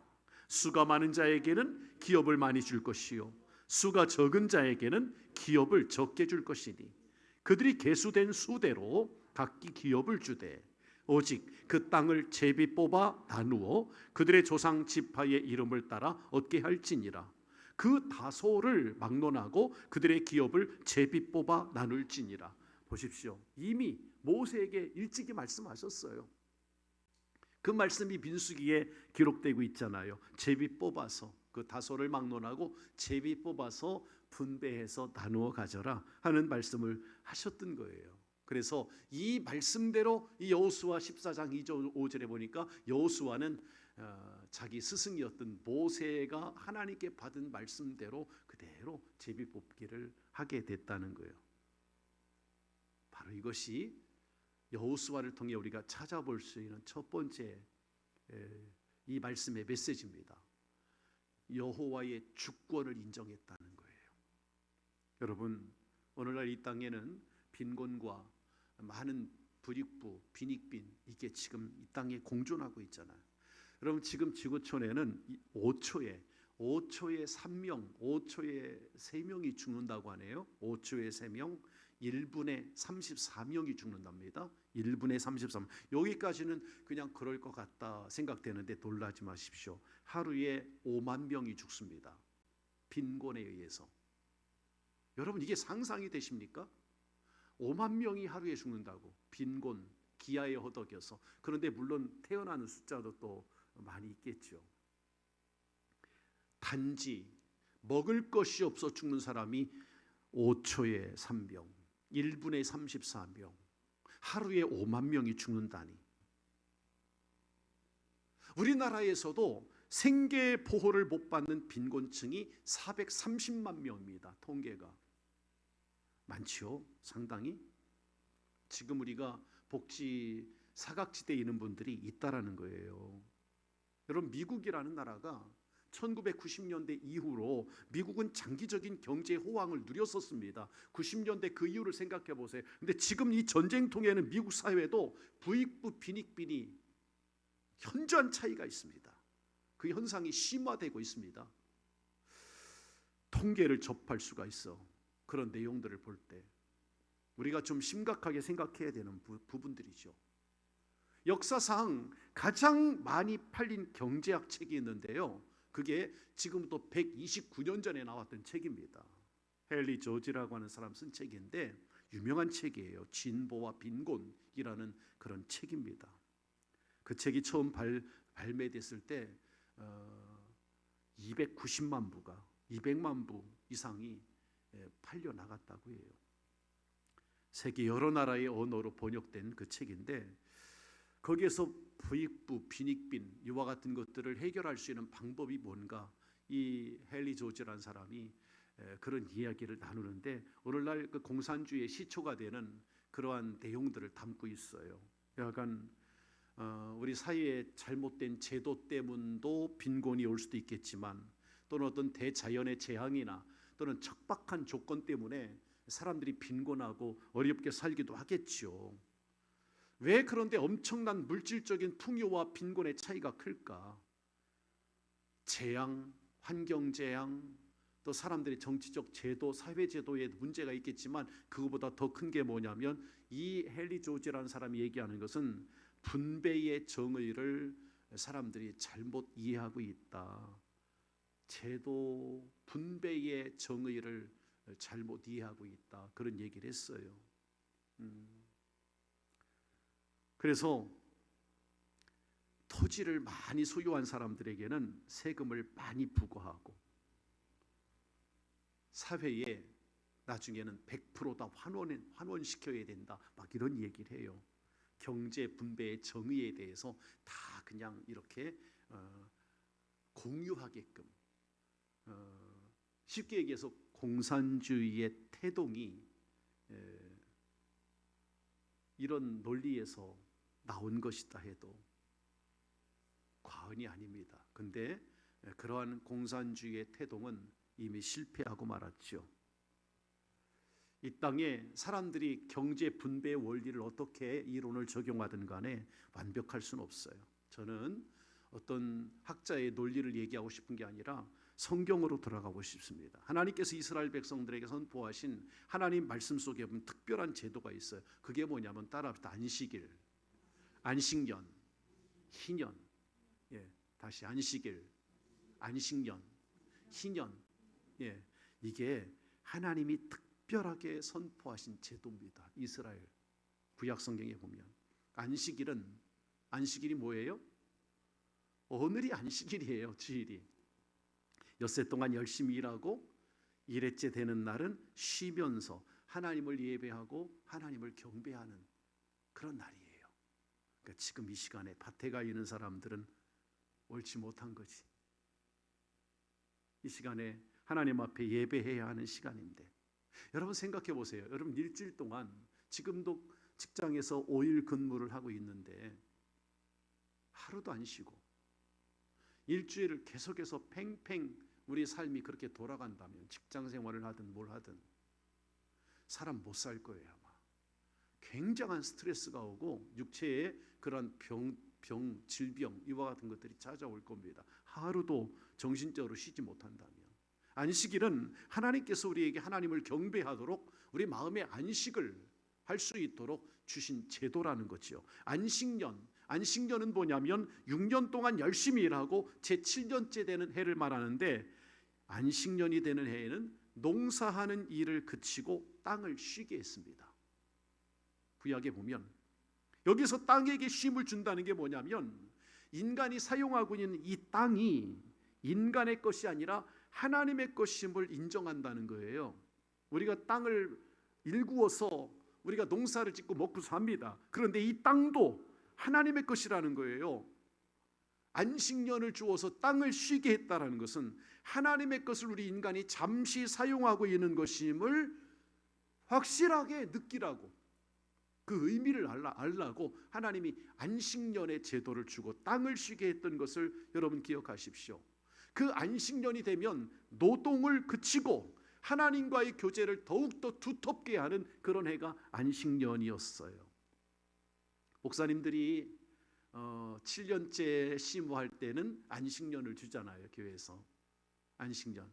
수가 많은 자에게는 기업을 많이 줄 것이요 수가 적은 자에게는 기업을 적게 줄 것이니 그들이 계수된 수대로 각기 기업을 주되 오직 그 땅을 제비 뽑아 나누어 그들의 조상 지파의 이름을 따라 얻게 할지니라. 그 다소를 막론하고 그들의 기업을 제비 뽑아 나눌지니라. 보십시오. 이미 모세에게 일찍이 말씀하셨어요. 그 말씀이 민수기에 기록되고 있잖아요. 제비 뽑아서, 그 다소를 막론하고 제비 뽑아서 분배해서 나누어 가져라 하는 말씀을 하셨던 거예요. 그래서 이 말씀대로 이 여호수아 14장 2절 5절에 보니까 여호수아는 자기 스승이었던 모세가 하나님께 받은 말씀대로 그대로 제비 뽑기를 하게 됐다는 거예요. 바로 이것이 여호수아를 통해 우리가 찾아볼 수 있는 첫 번째 이 말씀의 메시지입니다. 여호와의 주권을 인정했다는 거예요. 여러분, 오늘날 이 땅에는 빈곤과 많은 부익부, 빈익빈, 이게 지금 이 땅에 공존하고 있잖아요. 여러분, 지금 지구촌에는 5초에 3명, 5초에 3명이 죽는다고 하네요. 5초에 3명, 1분에 34명이 죽는답니다. 1분에 33명. 여기까지는 그냥 그럴 것 같다 생각되는데 놀라지 마십시오. 하루에 5만 명이 죽습니다. 빈곤에 의해서. 여러분 이게 상상이 되십니까? 5만 명이 하루에 죽는다고. 빈곤, 기아에 허덕여서. 그런데 물론 태어나는 숫자도 또 많이 있겠죠. 단지 먹을 것이 없어 죽는 사람이 5초에 3병, 1분에 34명, 하루에 5만 명이 죽는다니. 우리나라에서도 생계 보호를 못 받는 빈곤층이 430만 명입니다. 통계가 많지요, 상당히. 지금 우리가 복지 사각지대에 있는 분들이 있다라는 거예요. 여러분, 미국이라는 나라가 1990년대 이후로 미국은 장기적인 경제 호황을 누렸었습니다. 90년대 그 이유를 생각해 보세요. 근데 지금 이 전쟁통에는 미국 사회도 부익부 빈익빈이 현저한 차이가 있습니다. 그 현상이 심화되고 있습니다. 통계를 접할 수가 있어. 그런 내용들을 볼 때 우리가 좀 심각하게 생각해야 되는 부분들이죠. 역사상 가장 많이 팔린 경제학 책이 있는데요, 그게 지금부터 129년 전에 나왔던 책입니다. 헨리 조지라고 하는 사람 쓴 책인데 유명한 책이에요. 진보와 빈곤이라는 그런 책입니다. 그 책이 처음 발매됐을 때 290만 부가 200만 부 이상이 팔려 나갔다고 해요. 세계 여러 나라의 언어로 번역된 그 책인데 거기에서 부익부, 빈익빈 이와 같은 것들을 해결할 수 있는 방법이 뭔가 이 헨리 조지라는 사람이 그런 이야기를 나누는데 오늘날 그 공산주의의 시초가 되는 그러한 내용들을 담고 있어요. 약간 우리 사회의 잘못된 제도 때문도 빈곤이 올 수도 있겠지만 또는 어떤 대자연의 재앙이나 또는 척박한 조건 때문에 사람들이 빈곤하고 어렵게 살기도 하겠죠. 왜 그런데 엄청난 물질적인 풍요와 빈곤의 차이가 클까? 재앙, 환경재앙, 또 사람들의 정치적 제도, 사회제도에 문제가 있겠지만 그거보다 더 큰 게 뭐냐면 이 헨리 조지라는 사람이 얘기하는 것은 분배의 정의를 사람들이 잘못 이해하고 있다. 제도, 분배의 정의를 잘못 이해하고 있다. 그런 얘기를 했어요. 그래서 토지를 많이 소유한 사람들에게는 세금을 많이 부과하고 사회에 나중에는 100% 다 환원시켜야 된다. 막 이런 얘기를 해요. 경제 분배의 정의에 대해서 다 그냥 이렇게 공유하게끔, 쉽게 얘기해서 공산주의의 태동이 이런 논리에서 나온 것이다 해도 과언이 아닙니다. 근데 그러한 공산주의의 태동은 이미 실패하고 말았죠. 이 땅에 사람들이 경제 분배의 원리를 어떻게 이론을 적용하든 간에 완벽할 수는 없어요. 저는 어떤 학자의 논리를 얘기하고 싶은 게 아니라 성경으로 돌아가고 싶습니다. 하나님께서 이스라엘 백성들에게 선포하신 하나님 말씀 속에 보면 특별한 제도가 있어요. 그게 뭐냐면 따라합시다. 안식일, 안식년, 희년. 다시 안식일, 안식년, 희년. 이게 하나님이 특별하게 선포하신 제도입니다. 이스라엘 구약 성경에 보면 안식일이 뭐예요? 오늘이 안식일이에요. 주일이. 엿새 동안 열심히 일하고 일회째 되는 날은 쉬면서 하나님을 예배하고 하나님을 경배하는 그런 날이에요. 그러니까 지금 이 시간에 밭에 가 있는 사람들은 옳지 못한 거지. 이 시간에 하나님 앞에 예배해야 하는 시간인데 여러분 생각해 보세요. 여러분 일주일 동안 지금도 직장에서 5일 근무를 하고 있는데 하루도 안 쉬고 일주일을 계속해서 팽팽 우리 삶이 그렇게 돌아간다면 직장 생활을 하든 뭘 하든 사람 못 살 거예요. 아마 굉장한 스트레스가 오고 육체에 그런 질병 이와 같은 것들이 찾아올 겁니다. 하루도 정신적으로 쉬지 못한다면. 안식일은 하나님께서 우리에게 하나님을 경배하도록 우리 마음의 안식을 할 수 있도록 주신 제도라는 거지요. 안식년은 뭐냐면 6년 동안 열심히 일하고 제 7년째 되는 해를 말하는데 안식년이 되는 해에는 농사하는 일을 그치고 땅을 쉬게 했습니다. 구약에 보면 여기서 땅에게 쉼을 준다는 게 뭐냐면 인간이 사용하고 있는 이 땅이 인간의 것이 아니라 하나님의 것임을 인정한다는 거예요. 우리가 땅을 일구어서 우리가 농사를 짓고 먹고 삽니다. 그런데 이 땅도 하나님의 것이라는 거예요. 안식년을 주어서 땅을 쉬게 했다라는 것은 하나님의 것을 우리 인간이 잠시 사용하고 있는 것임을 확실하게 느끼라고, 그 의미를 알라고 하나님이 안식년의 제도를 주고 땅을 쉬게 했던 것을 여러분 기억하십시오. 그 안식년이 되면 노동을 그치고 하나님과의 교제를 더욱더 두텁게 하는 그런 해가 안식년이었어요. 목사님들이 7년째 심부할 때는 안식년을 주잖아요. 교회에서 안식년,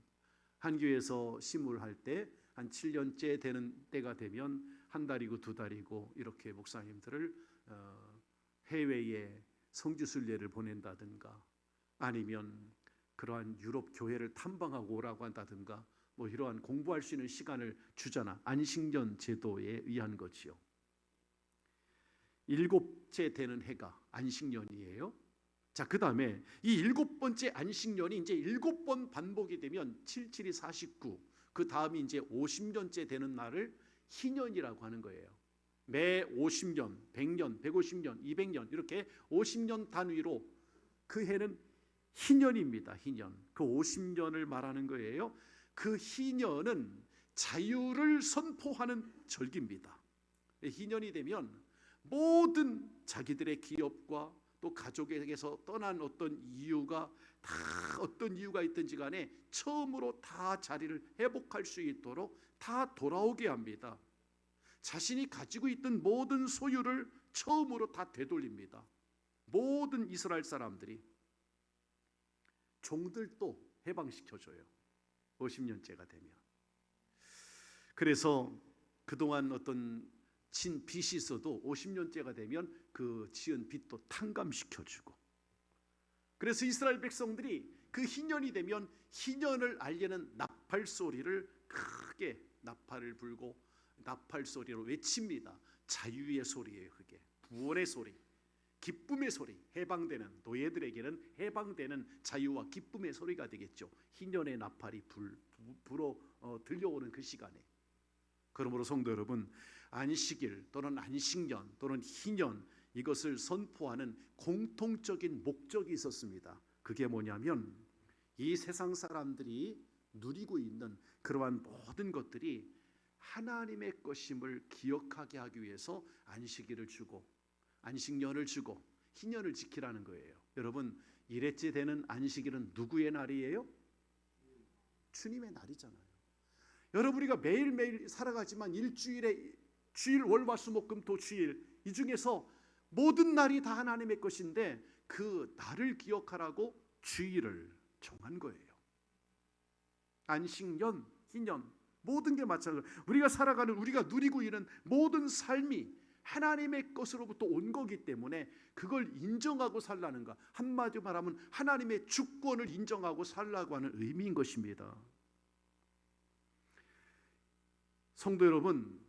한 교회에서 심부를 할 때 한 7년째 되는 때가 되면 한 달이고 두 달이고 이렇게 목사님들을 해외에 성지순례를 보낸다든가 아니면 그러한 유럽 교회를 탐방하고 오라고 한다든가 뭐 이러한 공부할 수 있는 시간을 주잖아. 안식년 제도에 의한 거지요. 7째 되는 해가 안식년이에요. 자, 그 다음에 이 7번째 안식년이 이제 7번 반복이 되면 7, 7이 49, 그 다음이 이제 50년째 되는 날을 희년이라고 하는 거예요. 매 50년, 100년, 150년, 200년 이렇게 50년 단위로 그 해는 희년입니다. 희년. 그 50년을 말하는 거예요. 그 희년은 자유를 선포하는 절기입니다. 희년이 되면 모든 자기들의 기업과 또 가족에게서 떠난 어떤 이유가 다 어떤 이유가 있든지 간에 처음으로 다 자리를 회복할 수 있도록 다 돌아오게 합니다. 자신이 가지고 있던 모든 소유를 처음으로 다 되돌립니다. 모든 이스라엘 사람들이, 종들도 해방시켜줘요. 50년째가 되면. 그래서 그동안 어떤 진 빚이 있어도 50년째가 되면 그 지은 빚도 탕감시켜주고, 그래서 이스라엘 백성들이 그 희년이 되면 희년을 알리는 나팔 소리를 크게 나팔을 불고 나팔 소리로 외칩니다. 자유의 소리예요. 그게 구원의 소리, 기쁨의 소리, 해방되는, 노예들에게는 해방되는 자유와 기쁨의 소리가 되겠죠. 희년의 나팔이 불어 들려오는 그 시간에. 그러므로 성도 여러분, 안식일 또는 안식년 또는 희년, 이것을 선포하는 공통적인 목적이 있었습니다. 그게 뭐냐면 이 세상 사람들이 누리고 있는 그러한 모든 것들이 하나님의 것임을 기억하게 하기 위해서 안식일을 주고 안식년을 주고 희년을 지키라는 거예요. 여러분, 1회째 되는 안식일은 누구의 날이에요? 주님의 날이잖아요. 여러분, 우리가 매일매일 살아가지만 일주일에 주일, 월, 화, 수, 목, 금, 토, 주일, 이 중에서 모든 날이 다 하나님의 것인데 그 날을 기억하라고 주일을 정한 거예요. 안식년, 희년, 모든 게 마찬가지예요. 우리가 살아가는, 우리가 누리고 있는 모든 삶이 하나님의 것으로부터 온 거기 때문에 그걸 인정하고 살라는가, 한마디로 말하면 하나님의 주권을 인정하고 살라고 하는 의미인 것입니다. 성도 여러분,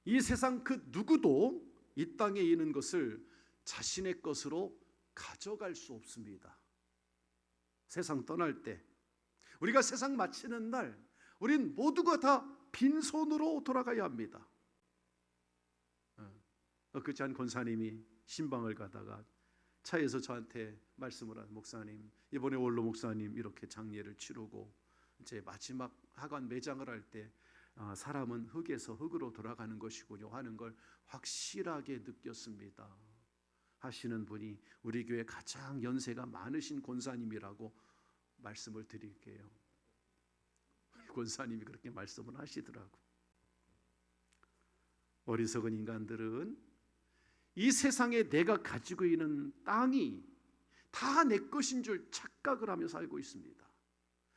이 세상 그 누구도 이 땅에 있는 것을 자신의 것으로 가져갈 수 없습니다. 세상 떠날 때, 우리가 세상 마치는 날, 우린 모두가 다 빈손으로 돌아가야 합니다. 엊그제 한 권사님이 신방을 가다가 차에서 저한테 말씀을 한, 목사님, 이번에 원로 목사님 이렇게 장례를 치르고 이제 마지막 하관 매장을 할 때 사람은 흙에서 흙으로 돌아가는 것이군요 하는 걸 확실하게 느꼈습니다 하시는 분이 우리 교회 가장 연세가 많으신 권사님이라고 말씀을 드릴게요. 권사님이 그렇게 말씀을 하시더라고. 어리석은 인간들은 이 세상에 내가 가지고 있는 땅이 다 내 것인 줄 착각을 하며 살고 있습니다.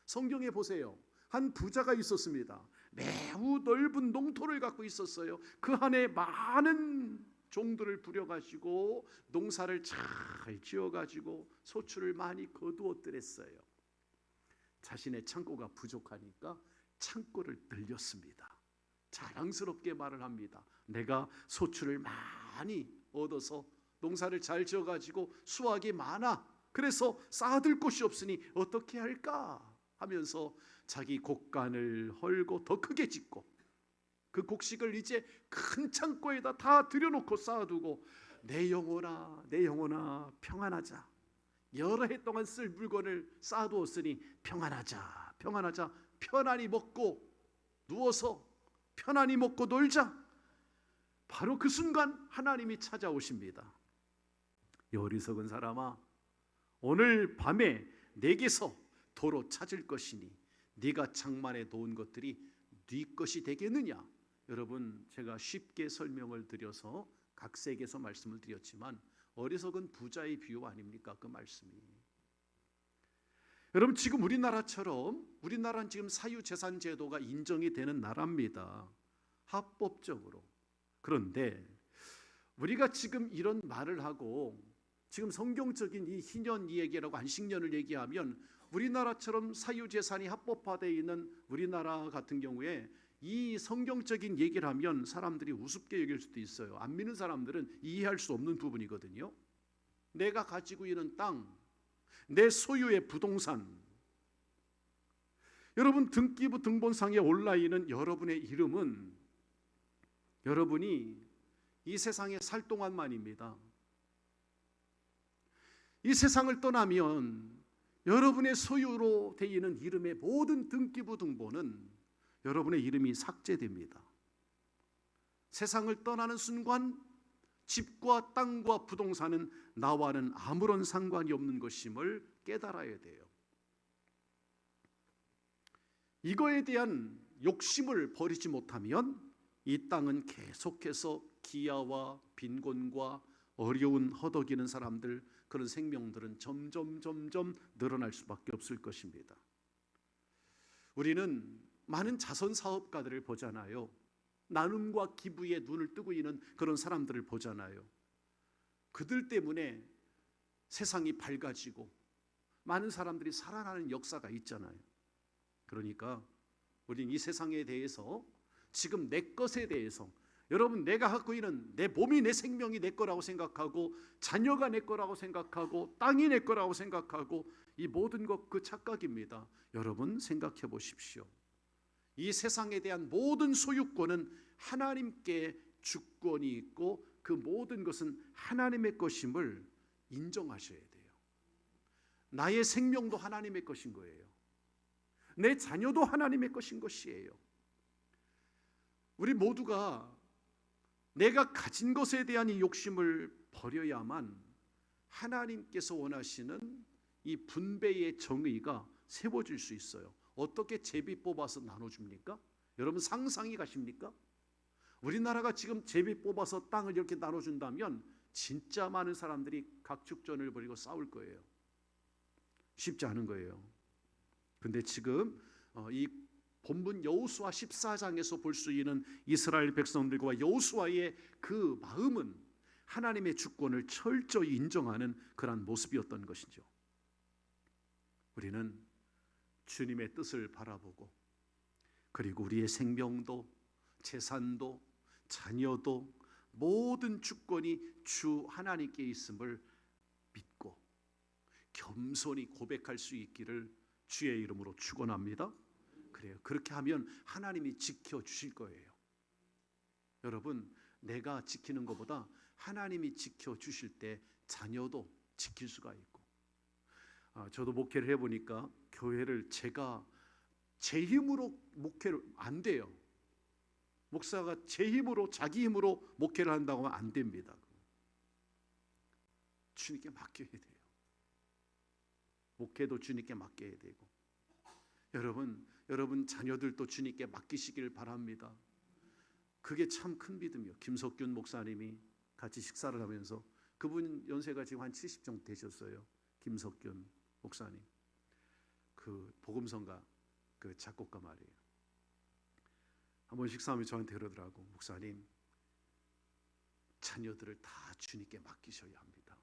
성경에 보세요. 한 부자가 있었습니다. 매우 넓은 농토를 갖고 있었어요. 그 안에 많은 종들을 부려가지고 농사를 잘 지어가지고 소출을 많이 거두었더랬어요. 자신의 창고가 부족하니까 창고를 늘렸습니다. 자랑스럽게 말을 합니다. 내가 소출을 많이 얻어서 농사를 잘 지어가지고 수확이 많아. 그래서 쌓아둘 곳이 없으니 어떻게 할까 하면서 자기 곡간을 헐고 더 크게 짓고 그 곡식을 이제 큰 창고에다 다 들여놓고 쌓아두고 내 영혼아 평안하자. 여러 해 동안 쓸 물건을 쌓아두었으니 평안하자. 편안히 먹고 누워서 편안히 먹고 놀자. 바로 그 순간 하나님이 찾아오십니다. 이 어리석은 사람아, 오늘 밤에 내게서 도로 찾을 것이니 네가 장만해 놓은 것들이 네 것이 되겠느냐. 여러분, 제가 쉽게 설명을 드려서 각색에서 말씀을 드렸지만 어리석은 부자의 비유 아닙니까? 그 말씀이. 여러분, 지금 우리나라는 지금 사유재산 제도가 인정이 되는 나라입니다. 합법적으로. 그런데 우리가 지금 이런 말을 하고 지금 성경적인 이 희년 얘기라고 안식년을 얘기하면 우리나라처럼 사유재산이 합법화되어 있는 우리나라 같은 경우에 이 성경적인 얘기를 하면 사람들이 우습게 여길 수도 있어요. 안 믿는 사람들은 이해할 수 없는 부분이거든요. 내가 가지고 있는 땅, 내 소유의 부동산, 여러분 등기부 등본상에 올라있는 여러분의 이름은 여러분이 이 세상에 살 동안만입니다. 이 세상을 떠나면 여러분의 소유로 되어 있는 이름의 모든 등기부 등본은 여러분의 이름이 삭제됩니다. 세상을 떠나는 순간 집과 땅과 부동산은 나와는 아무런 상관이 없는 것임을 깨달아야 돼요. 이거에 대한 욕심을 버리지 못하면 이 땅은 계속해서 기아와 빈곤과 어려운 허덕이는 사람들, 그런 생명들은 점점 늘어날 수밖에 없을 것입니다. 우리는 많은 자선 사업가들을 보잖아요. 나눔과 기부에 눈을 뜨고 있는 그런 사람들을 보잖아요. 그들 때문에 세상이 밝아지고 많은 사람들이 살아나는 역사가 있잖아요. 그러니까 우리는 이 세상에 대해서 지금 내 것에 대해서, 여러분, 내가 갖고 있는 내 몸이 내 생명이 내 거라고 생각하고 자녀가 내 거라고 생각하고 땅이 내 거라고 생각하고 이 모든 것 그 착각입니다. 여러분 생각해 보십시오. 이 세상에 대한 모든 소유권은 하나님께 주권이 있고 그 모든 것은 하나님의 것임을 인정하셔야 돼요. 나의 생명도 하나님의 것인 거예요. 내 자녀도 하나님의 것인 것이에요. 우리 모두가 내가 가진 것에 대한 이 욕심을 버려야만 하나님께서 원하시는 이 분배의 정의가 세워질 수 있어요. 어떻게 제비 뽑아서 나눠줍니까? 여러분 상상이 가십니까? 우리나라가 지금 제비 뽑아서 땅을 이렇게 나눠준다면 진짜 많은 사람들이 각축전을 벌이고 싸울 거예요. 쉽지 않은 거예요. 근데 지금 이 본문 여호수아 14장에서 볼 수 있는 이스라엘 백성들과 여호수아의 그 마음은 하나님의 주권을 철저히 인정하는 그러한 모습이었던 것이죠. 우리는 주님의 뜻을 바라보고 그리고 우리의 생명도 재산도 자녀도 모든 주권이 주 하나님께 있음을 믿고 겸손히 고백할 수 있기를 주의 이름으로 축원합니다. 그래요. 그렇게 하면 하나님이 지켜주실 거예요. 여러분, 내가 지키는 것보다 하나님이 지켜주실 때 자녀도 지킬 수가 있고, 저도 목회를 해보니까 교회를 제가 제 힘으로 목회를 안 돼요. 목사가 제 힘으로 자기 힘으로 목회를 한다고 하면 안 됩니다. 주님께 맡겨야 돼요. 목회도 주님께 맡겨야 되고, 여러분 자녀들도 주님께 맡기시기를 바랍니다. 그게 참 큰 믿음이요. 김석균 목사님이 같이 식사를 하면서, 그분 연세가 지금 한 70 정도 되셨어요. 김석균 목사님, 그 복음성가 그 작곡가 말이에요. 한번 식사하면 저한테 그러더라고. 목사님, 자녀들을 다 주님께 맡기셔야 합니다.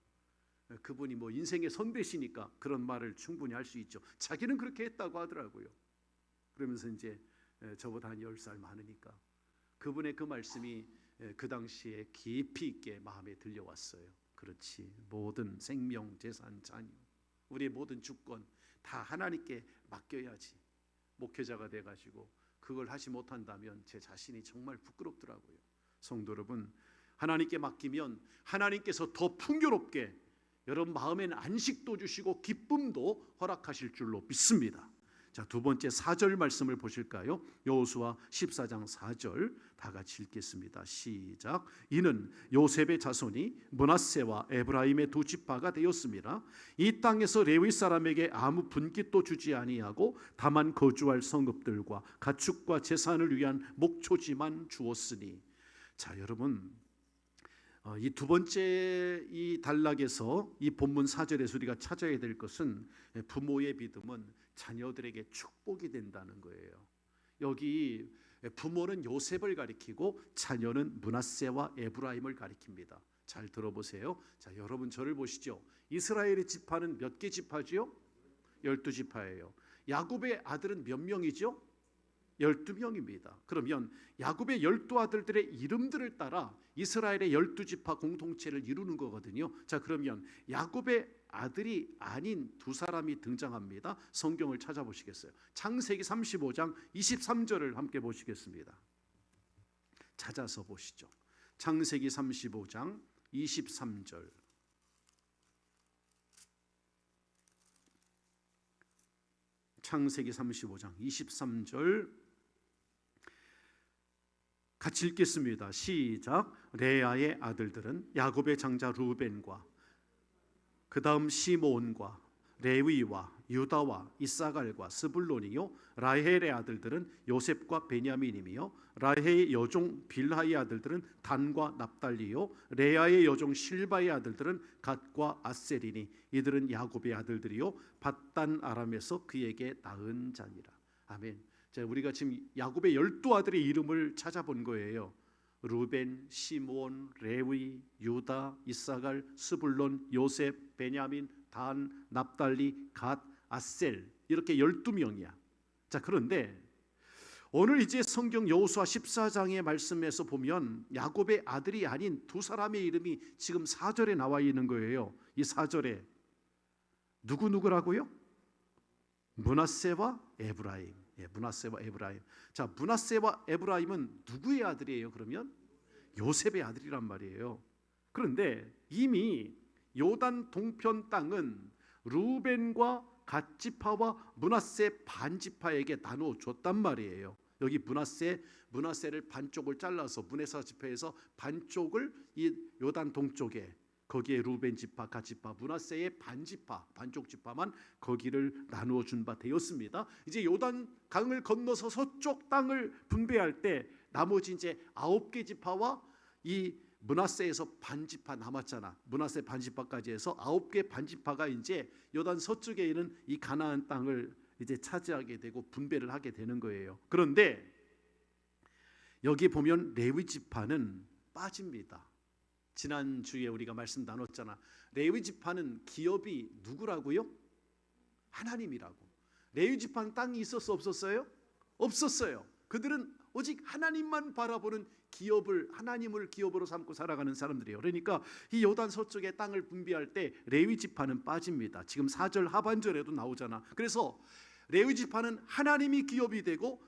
그분이 뭐 인생의 선배시니까 그런 말을 충분히 할 수 있죠. 자기는 그렇게 했다고 하더라고요. 그러면서 이제 저보다 한 10살 많으니까 그분의 그 말씀이 그 당시에 깊이 있게 마음에 들려왔어요. 그렇지, 모든 생명, 재산, 자녀, 우리의 모든 주권 다 하나님께 맡겨야지. 목회자가 돼가지고 그걸 하지 못한다면 제 자신이 정말 부끄럽더라고요. 성도 여러분, 하나님께 맡기면 하나님께서 더 풍요롭게 여러분 마음에는 안식도 주시고 기쁨도 허락하실 줄로 믿습니다. 자, 두 번째 4절 말씀을 보실까요? 여호수아 14장 4절 다 같이 읽겠습니다. 시작. 이는 요셉의 자손이 므낫세와 에브라임의 두 지파가 되었습니다. 이 땅에서 레위 사람에게 아무 분깃도 주지 아니하고 다만 거주할 성읍들과 가축과 재산을 위한 목초지만 주었으니. 자, 여러분, 이 두 번째 이 단락에서 이 본문 4절에서 우리가 찾아야 될 것은 부모의 믿음은 자녀들에게 축복이 된다는 거예요. 여기 부모는 요셉을 가리키고 자녀는 므낫세와 에브라임을 가리킵니다. 잘 들어보세요. 자, 여러분 저를 보시죠. 이스라엘의 지파는 몇 개 지파지요? 12지파예요. 야곱의 아들은 몇 명이죠? 12명입니다. 그러면 야곱의 12아들들의 이름들을 따라 이스라엘의 12지파 공동체를 이루는 거거든요. 자, 그러면 야곱의 아들이 아닌 두 사람이 등장합니다. 성경을 찾아보시겠어요? 창세기 35장 23절을 함께 보시겠습니다. 찾아서 보시죠. 창세기 35장 23절. 창세기 35장 23절 같이 읽겠습니다. 시작. 레아의 아들들은 야곱의 장자 루벤과 그 다음 시므온과 레위와 유다와 이사갈과 스불론이요, 라헬의 아들들은 요셉과 베냐민이며, 라헬의 여종 빌하의 아들들은 단과 납달리요, 레아의 여종 실바의 아들들은 갓과 아셀이니 이들은 야곱의 아들들이요 밧단 아람에서 그에게 낳은 자니라. 아멘. 자, 우리가 지금 야곱의 12아들의 이름을 찾아본 거예요. 루벤, 시므온, 레위, 유다, 이사갈, 스불론, 요셉, 베냐민, 단, 납달리, 갓, 아셀, 이렇게 12명이야. 자, 그런데 오늘 이제 성경 여호수아 14장의 말씀에서 보면 야곱의 아들이 아닌 두 사람의 이름이 지금 4절에 나와 있는 거예요. 이 4절에 누구라고요? 므낫세와 에브라임. 예, 므낫세와 에브라임. 자, 므낫세와 에브라임은 누구의 아들이에요? 그러면 요셉의 아들이란 말이에요. 그런데 이미 요단 동편 땅은 루벤과 갓지파와 므낫세 반지파에게 나누어 줬단 말이에요. 여기 므낫세를 반쪽을 잘라서 므낫세 지파에서 반쪽을 이 요단 동쪽에, 거기에 루벤 지파, 갓지파, 므낫세의 반지파, 반쪽 지파만 거기를 나누어 준 바 되었습니다. 이제 요단 강을 건너서 서쪽 땅을 분배할 때 나머지 이제 9개 지파와 이 므낫세에서 반지파 남았잖아. 므낫세 반지파까지 해서 9개 반지파가 이제 요단 서쪽에 있는 이 가나안 땅을 이제 차지하게 되고 분배를 하게 되는 거예요. 그런데 여기 보면 레위 지파는 빠집니다. 지난주에 우리가 말씀 나눴잖아. 레위 지파는 기업이 누구라고요? 하나님이라고. 레위 지파는 땅이 있었어 없었어요? 없었어요. 그들은 오직 하나님만 바라보는 기업을, 하나님을 기업으로 삼고 살아가는 사람들이에요. 그러니까 이 요단 서쪽의 땅을 분배할 때 레위 지파는 빠집니다. 지금 4절 하반절에도 나오잖아. 그래서 레위 지파는 하나님이 기업이 되고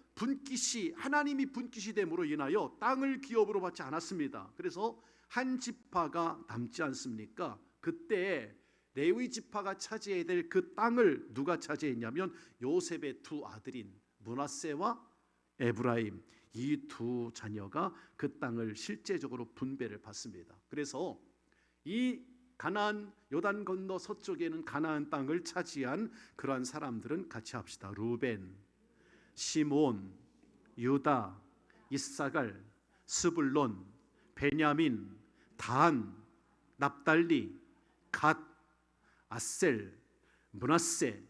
하나님이 분깃이 됨으로 인하여 땅을 기업으로 받지 않았습니다. 그래서 한 지파가 남지 않습니까? 그때 레위 지파가 차지해야 될 그 땅을 누가 차지했냐면 요셉의 두 아들인 므낫세와 에브라임, 이 두 자녀가 그 땅을 실제적으로 분배를 받습니다. 그래서 이 가나안, 요단 건너 서쪽에는 가나안 땅을 차지한 그러한 사람들은 같이 합시다. 루벤, 시므온, 유다, 이사갈, 스불론, 베냐민, 단, 납달리, 갓, 아셀, 므낫세,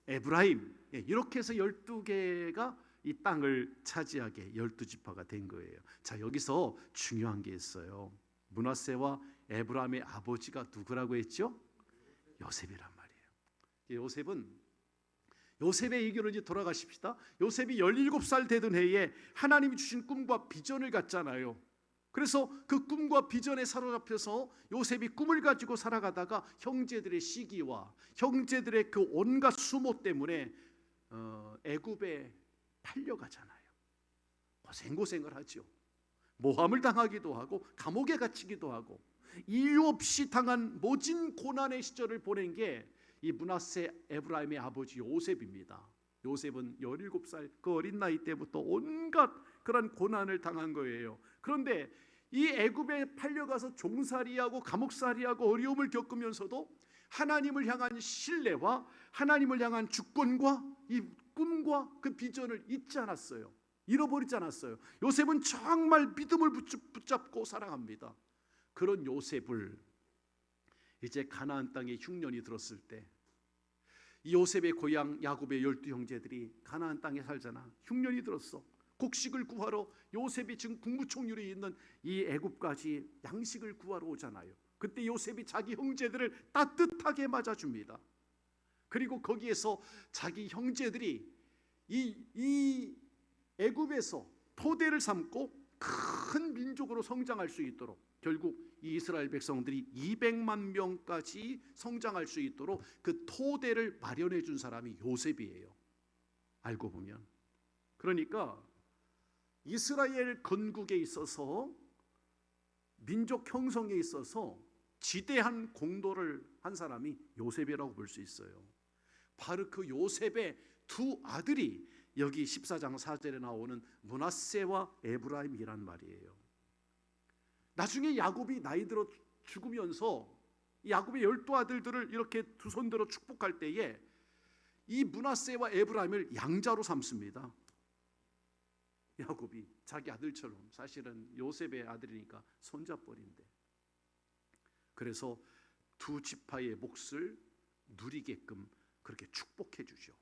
에브라임, 이렇게 해서 12개가 이 땅을 차지하게 12지파가 된 거예요. 자, 여기서 중요한 게 있어요. 므낫세와 에브라임의 아버지가 누구라고 했죠? 요셉이란 말이에요. 요셉은 요셉의 얘기로 이제 돌아가십시다. 요셉이 17살 되던 해에 하나님이 주신 꿈과 비전을 갖잖아요. 그래서 그 꿈과 비전에 사로잡혀서 요셉이 꿈을 가지고 살아가다가 형제들의 시기와 형제들의 그 온갖 수모 때문에 애굽에 팔려가잖아요. 고생을 하죠. 모함을 당하기도 하고 감옥에 갇히기도 하고 이유 없이 당한 모진 고난의 시절을 보낸 게 이 므낫세 에브라임의 아버지 요셉입니다. 요셉은 17살 그 어린 나이 때부터 온갖 그런 고난을 당한 거예요. 그런데 이 애굽에 팔려가서 종살이하고 감옥살이하고 어려움을 겪으면서도 하나님을 향한 신뢰와 하나님을 향한 주권과 이 꿈과 그 비전을 잊지 않았어요. 잃어버리지 않았어요. 요셉은 정말 믿음을 붙잡고 살아갑니다. 그런 요셉을 이제 가나안 땅에 흉년이 들었을 때 이 요셉의 고향 야곱의 12형제들이 가나안 땅에 살잖아. 흉년이 들었어. 곡식을 구하러 요셉이 지금 국무총리로 있는 이 애굽까지 양식을 구하러 오잖아요. 그때 요셉이 자기 형제들을 따뜻하게 맞아줍니다. 그리고 거기에서 자기 형제들이 이 애굽에서 토대를 삼고 큰 민족으로 성장할 수 있도록 결국 이 이스라엘 백성들이 200만 명까지 성장할 수 있도록 그 토대를 마련해 준 사람이 요셉이에요. 알고 보면. 그러니까 이스라엘 건국에 있어서 민족 형성에 있어서 지대한 공로를 한 사람이 요셉이라고 볼 수 있어요. 바로 그 요셉의 두 아들이 여기 14장 4절에 나오는 므낫세와 에브라임이란 말이에요. 나중에 야곱이 나이 들어 죽으면서 야곱의 12아들들을 이렇게 두 손들어 축복할 때에 이 므낫세와 에브라임을 양자로 삼습니다. 야곱이 자기 아들처럼, 사실은 요셉의 아들이니까 손잡벌인데, 그래서 두 지파의 몫을 누리게끔 그렇게 축복해 주죠.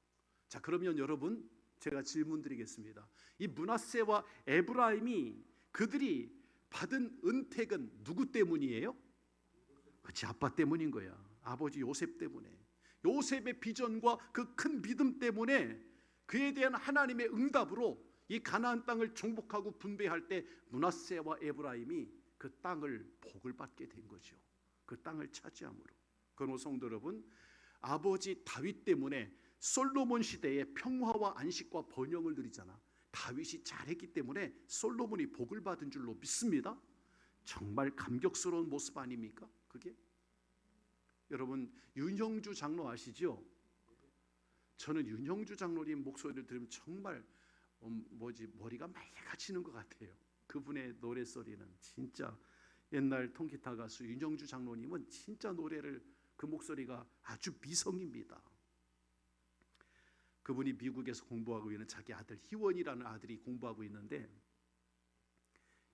자, 그러면 여러분 제가 질문 드리겠습니다. 이 므낫세와 에브라임이 그들이 받은 은택은 누구 때문이에요? 그렇지, 아빠 때문인 거야. 아버지 요셉 때문에. 요셉의 비전과 그 큰 믿음 때문에 그에 대한 하나님의 응답으로 이 가나안 땅을 정복하고 분배할 때 므낫세와 에브라임이 그 땅을 복을 받게 된 거죠. 그 땅을 차지함으로. 그러므로 성도 여러분, 아버지 다윗 때문에 솔로몬 시대에 평화와 안식과 번영을 누리잖아. 다윗이 잘했기 때문에 솔로몬이 복을 받은 줄로 믿습니다. 정말 감격스러운 모습 아닙니까? 그게? 여러분, 윤형주 장로 아시죠? 저는 윤형주 장로님 목소리를 들으면 정말 머리가 맑아지는 것 같아요. 그분의 노래소리는 진짜, 옛날 통기타 가수 윤형주 장로님은 진짜 노래를, 그 목소리가 아주 미성입니다. 그분이 미국에서 공부하고 있는 자기 아들 희원이라는 아들이 공부하고 있는데,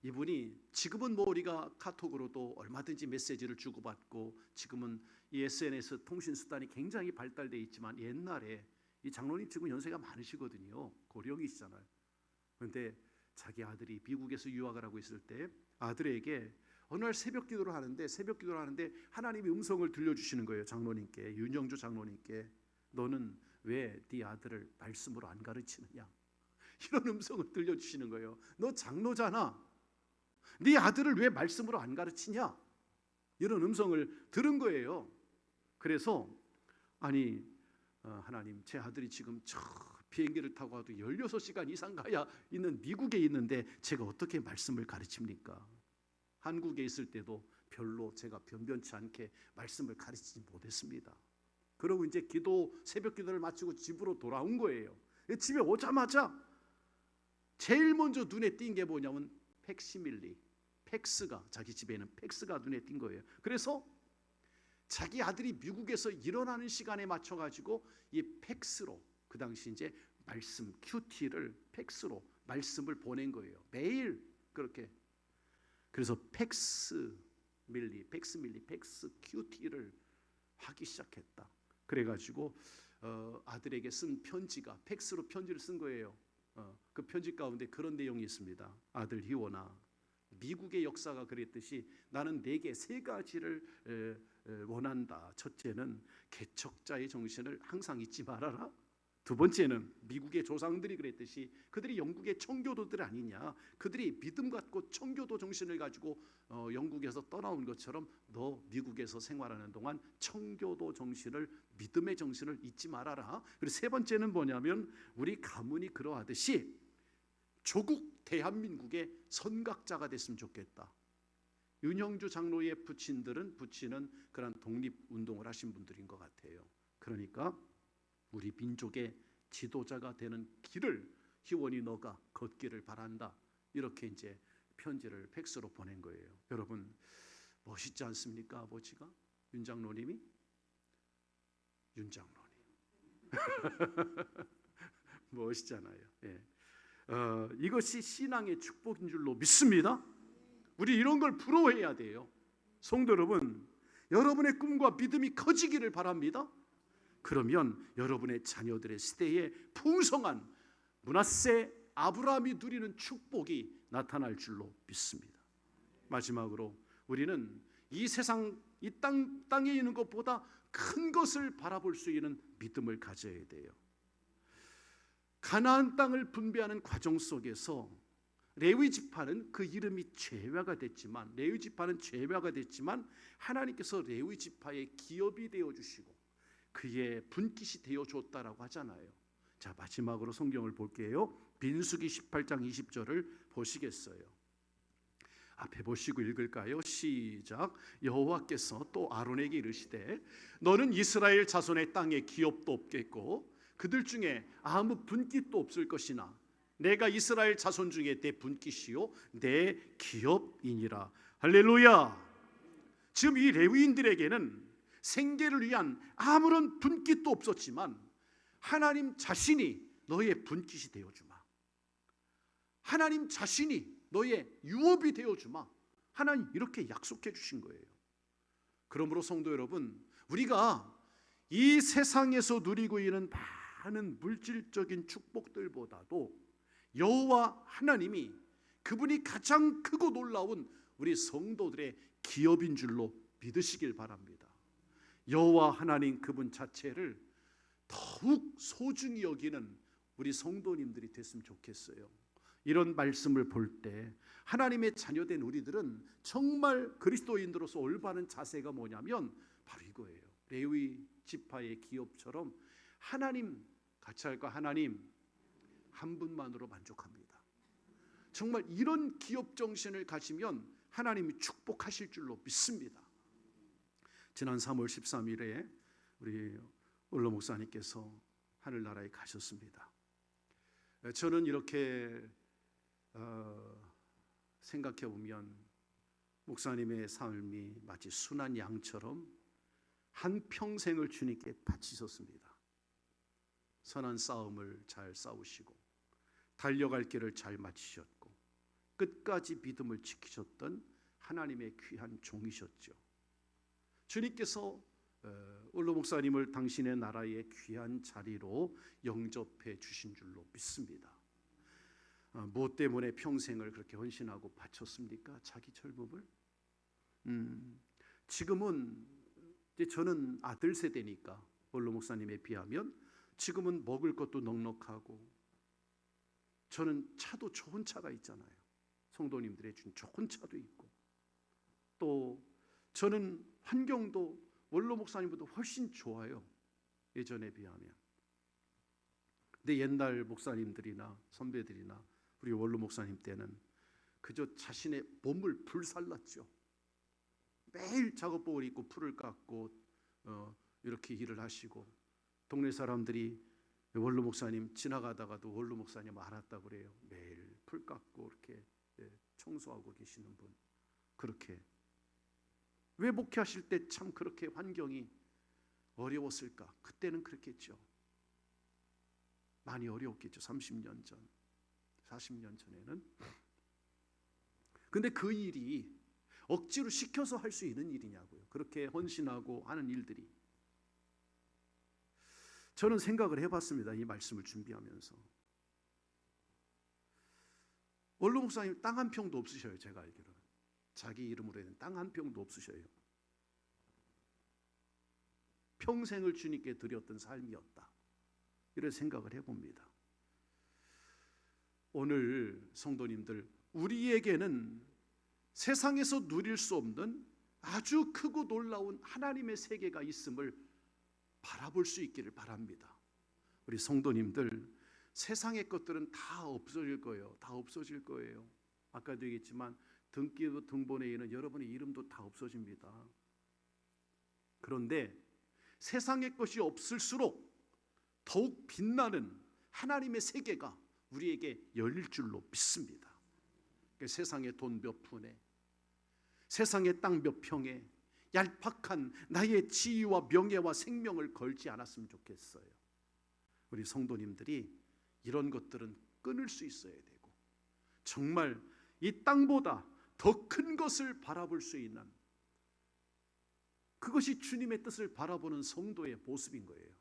이분이 지금은 뭐 우리가 카톡으로도 얼마든지 메시지를 주고받고 지금은 이 SNS 통신 수단이 굉장히 발달돼 있지만, 옛날에 이 장로님 지금 연세가 많으시거든요. 고령이시잖아요. 그런데 자기 아들이 미국에서 유학을 하고 있을 때 아들에게 어느 날 새벽 기도를 하는데 하나님이 음성을 들려주시는 거예요. 장로님께, 윤영주 장로님께. 너는 왜 네 아들을 말씀으로 안 가르치느냐? 이런 음성을 들려주시는 거예요. 너 장로잖아. 네 아들을 왜 말씀으로 안 가르치냐? 이런 음성을 들은 거예요. 그래서 아니 하나님, 제 아들이 지금 저 비행기를 타고 와도 16시간 이상 가야 있는 미국에 있는데 제가 어떻게 말씀을 가르칩니까? 한국에 있을 때도 별로 제가 변변치 않게 말씀을 가르치지 못했습니다. 그러고 이제 새벽 기도를 마치고 집으로 돌아온 거예요. 집에 오자마자 제일 먼저 눈에 띈 게 뭐냐면 팩시밀리, 팩스가, 자기 집에는 팩스가 눈에 띈 거예요. 그래서 자기 아들이 미국에서 일어나는 시간에 맞춰 가지고 이 팩스로, 그 당시 이제 말씀 큐티를 팩스로 말씀을 보낸 거예요. 매일 그렇게. 그래서 팩스 큐티를 하기 시작했다. 그래가지고 아들에게 쓴 편지가, 팩스로 편지를 쓴 거예요. 그 편지 가운데 그런 내용이 있습니다. 아들 희원아, 미국의 역사가 그랬듯이 나는 내게 세 가지를 원한다. 첫째는 개척자의 정신을 항상 잊지 말아라. 두 번째는 미국의 조상들이 그랬듯이 그들이 영국의 청교도들 아니냐, 그들이 믿음 갖고 청교도 정신을 가지고 영국에서 떠나온 것처럼 너 미국에서 생활하는 동안 청교도 정신을, 믿음의 정신을 잊지 말아라. 그리고 세 번째는 뭐냐면 우리 가문이 그러하듯이 조국 대한민국의 선각자가 됐으면 좋겠다. 윤형주 장로의 부친은 그런 독립운동을 하신 분들인 것 같아요. 그러니까 우리 민족의 지도자가 되는 길을 희원이 너가 걷기를 바란다. 이렇게 이제 편지를 팩스로 보낸 거예요. 여러분 멋있지 않습니까? 아버지가 윤 장로님이 멋있잖아요. 예. 이것이 신앙의 축복인 줄로 믿습니다. 우리 이런 걸 부러워해야 돼요. 성도 여러분, 여러분의 꿈과 믿음이 커지기를 바랍니다. 그러면 여러분의 자녀들의 시대에 풍성한 므낫세, 아브라함이 누리는 축복이 나타날 줄로 믿습니다. 마지막으로 우리는 이 세상, 이 땅에 있는 것보다 큰 것을 바라볼 수 있는 믿음을 가져야 돼요. 가나안 땅을 분배하는 과정 속에서 레위 지파는 그 이름이 제외가 됐지만, 하나님께서 레위 지파의 기업이 되어 주시고 그의 분깃이 되어 줬다라고 하잖아요. 자, 마지막으로 성경을 볼게요. 민수기 18장 20절을 보시겠어요? 앞에 보시고 읽을까요? 시작. 여호와께서 또 아론에게 이르시되 너는 이스라엘 자손의 땅에 기업도 없겠고 그들 중에 아무 분깃도 없을 것이나 내가 이스라엘 자손 중에 내 분깃이요 내 기업이니라. 할렐루야. 지금 이 레위인들에게는 생계를 위한 아무런 분깃도 없었지만 하나님 자신이 너의 분깃이 되어주마. 하나님 자신이 너의 유업이 되어주마. 하나님 이렇게 약속해 주신 거예요. 그러므로 성도 여러분, 우리가 이 세상에서 누리고 있는 많은 물질적인 축복들보다도 여호와 하나님이 그분이 가장 크고 놀라운 우리 성도들의 기업인 줄로 믿으시길 바랍니다. 여호와 하나님 그분 자체를 더욱 소중히 여기는 우리 성도님들이 됐으면 좋겠어요. 이런 말씀을 볼 때 하나님의 자녀된 우리들은 정말 그리스도인으로서 올바른 자세가 뭐냐면 바로 이거예요. 레위 지파의 기업처럼 하나님, 같이 할까? 하나님 한 분만으로 만족합니다. 정말 이런 기업 정신을 가지면 하나님이 축복하실 줄로 믿습니다. 지난 3월 13일에 우리 올로 목사님께서 하늘나라에 가셨습니다. 저는 이렇게 생각해 보면 목사님의 삶이 마치 순한 양처럼 한 평생을 주님께 바치셨습니다. 선한 싸움을 잘 싸우시고 달려갈 길을 잘 마치셨고 끝까지 믿음을 지키셨던 하나님의 귀한 종이셨죠. 주님께서 올로 목사님을 당신의 나라의 귀한 자리로 영접해 주신 줄로 믿습니다. 무엇 때문에 평생을 그렇게 헌신하고 바쳤습니까? 자기 젊음을? 지금은 이제 저는 아들 세대니까 올로 목사님에 비하면 지금은 먹을 것도 넉넉하고 저는 차도 좋은 차가 있잖아요. 성도님들의 준 좋은 차도 있고 또 저는 환경도 원로 목사님보다 훨씬 좋아요. 예전에 비하면. 근데 옛날 목사님들이나 선배들이나 우리 원로 목사님 때는 그저 자신의 몸을 불살랐죠. 매일 작업복을 입고 풀을 깎고 이렇게 일을 하시고 동네 사람들이 원로 목사님 지나가다가도 원로 목사님 알았다고 그래요. 매일 풀 깎고 이렇게 청소하고 계시는 분. 그렇게 왜 목회하실 때 참 그렇게 환경이 어려웠을까? 그때는 그랬겠죠. 많이 어려웠겠죠. 30년 전, 40년 전에는. 근데 그 일이 억지로 시켜서 할 수 있는 일이냐고요. 그렇게 헌신하고 하는 일들이. 저는 생각을 해봤습니다. 이 말씀을 준비하면서. 원로 목사님 땅 한 평도 없으셔요. 제가 알기로는. 자기 이름으로 있는 땅 한 평도 없으셔요. 평생을 주님께 드렸던 삶이었다. 이런 생각을 해봅니다. 오늘 성도님들, 우리에게는 세상에서 누릴 수 없는 아주 크고 놀라운 하나님의 세계가 있음을 바라볼 수 있기를 바랍니다. 우리 성도님들, 세상의 것들은 다 없어질 거예요. 다 없어질 거예요. 아까도 얘기했지만 등기부 등본에 있는 여러분의 이름도 다 없어집니다. 그런데 세상의 것이 없을수록 더욱 빛나는 하나님의 세계가 우리에게 열릴 줄로 믿습니다. 세상의 돈 몇 푼에, 세상의 땅 몇 평에 얄팍한 나의 지위와 명예와 생명을 걸지 않았으면 좋겠어요. 우리 성도님들이 이런 것들은 끊을 수 있어야 되고, 정말 이 땅보다 더 큰 것을 바라볼 수 있는, 그것이 주님의 뜻을 바라보는 성도의 모습인 거예요.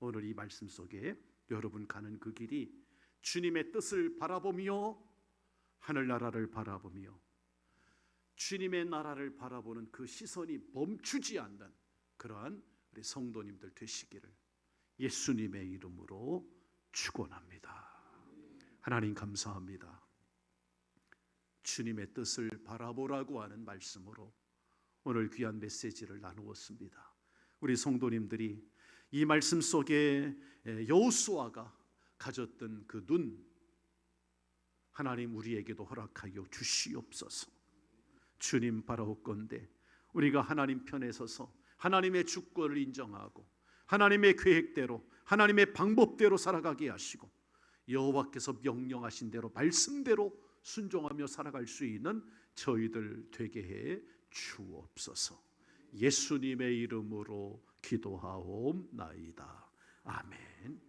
오늘 이 말씀 속에 여러분 가는 그 길이 주님의 뜻을 바라보며 하늘나라를 바라보며 주님의 나라를 바라보는 그 시선이 멈추지 않는 그러한 우리 성도님들 되시기를 예수님의 이름으로 축원합니다. 하나님 감사합니다. 주님의 뜻을 바라보라고 하는 말씀으로 오늘 귀한 메시지를 나누었습니다. 우리 성도님들이 이 말씀 속에 여호수아가 가졌던 그 눈, 하나님 우리에게도 허락하여 주시옵소서. 주님 바라옵건대 우리가 하나님 편에 서서 하나님의 주권을 인정하고 하나님의 계획대로 하나님의 방법대로 살아가게 하시고 여호와께서 명령하신 대로 말씀대로 순종하며 살아갈 수 있는 저희들 되게 해 주옵소서. 예수님의 이름으로 기도하옵나이다. 아멘.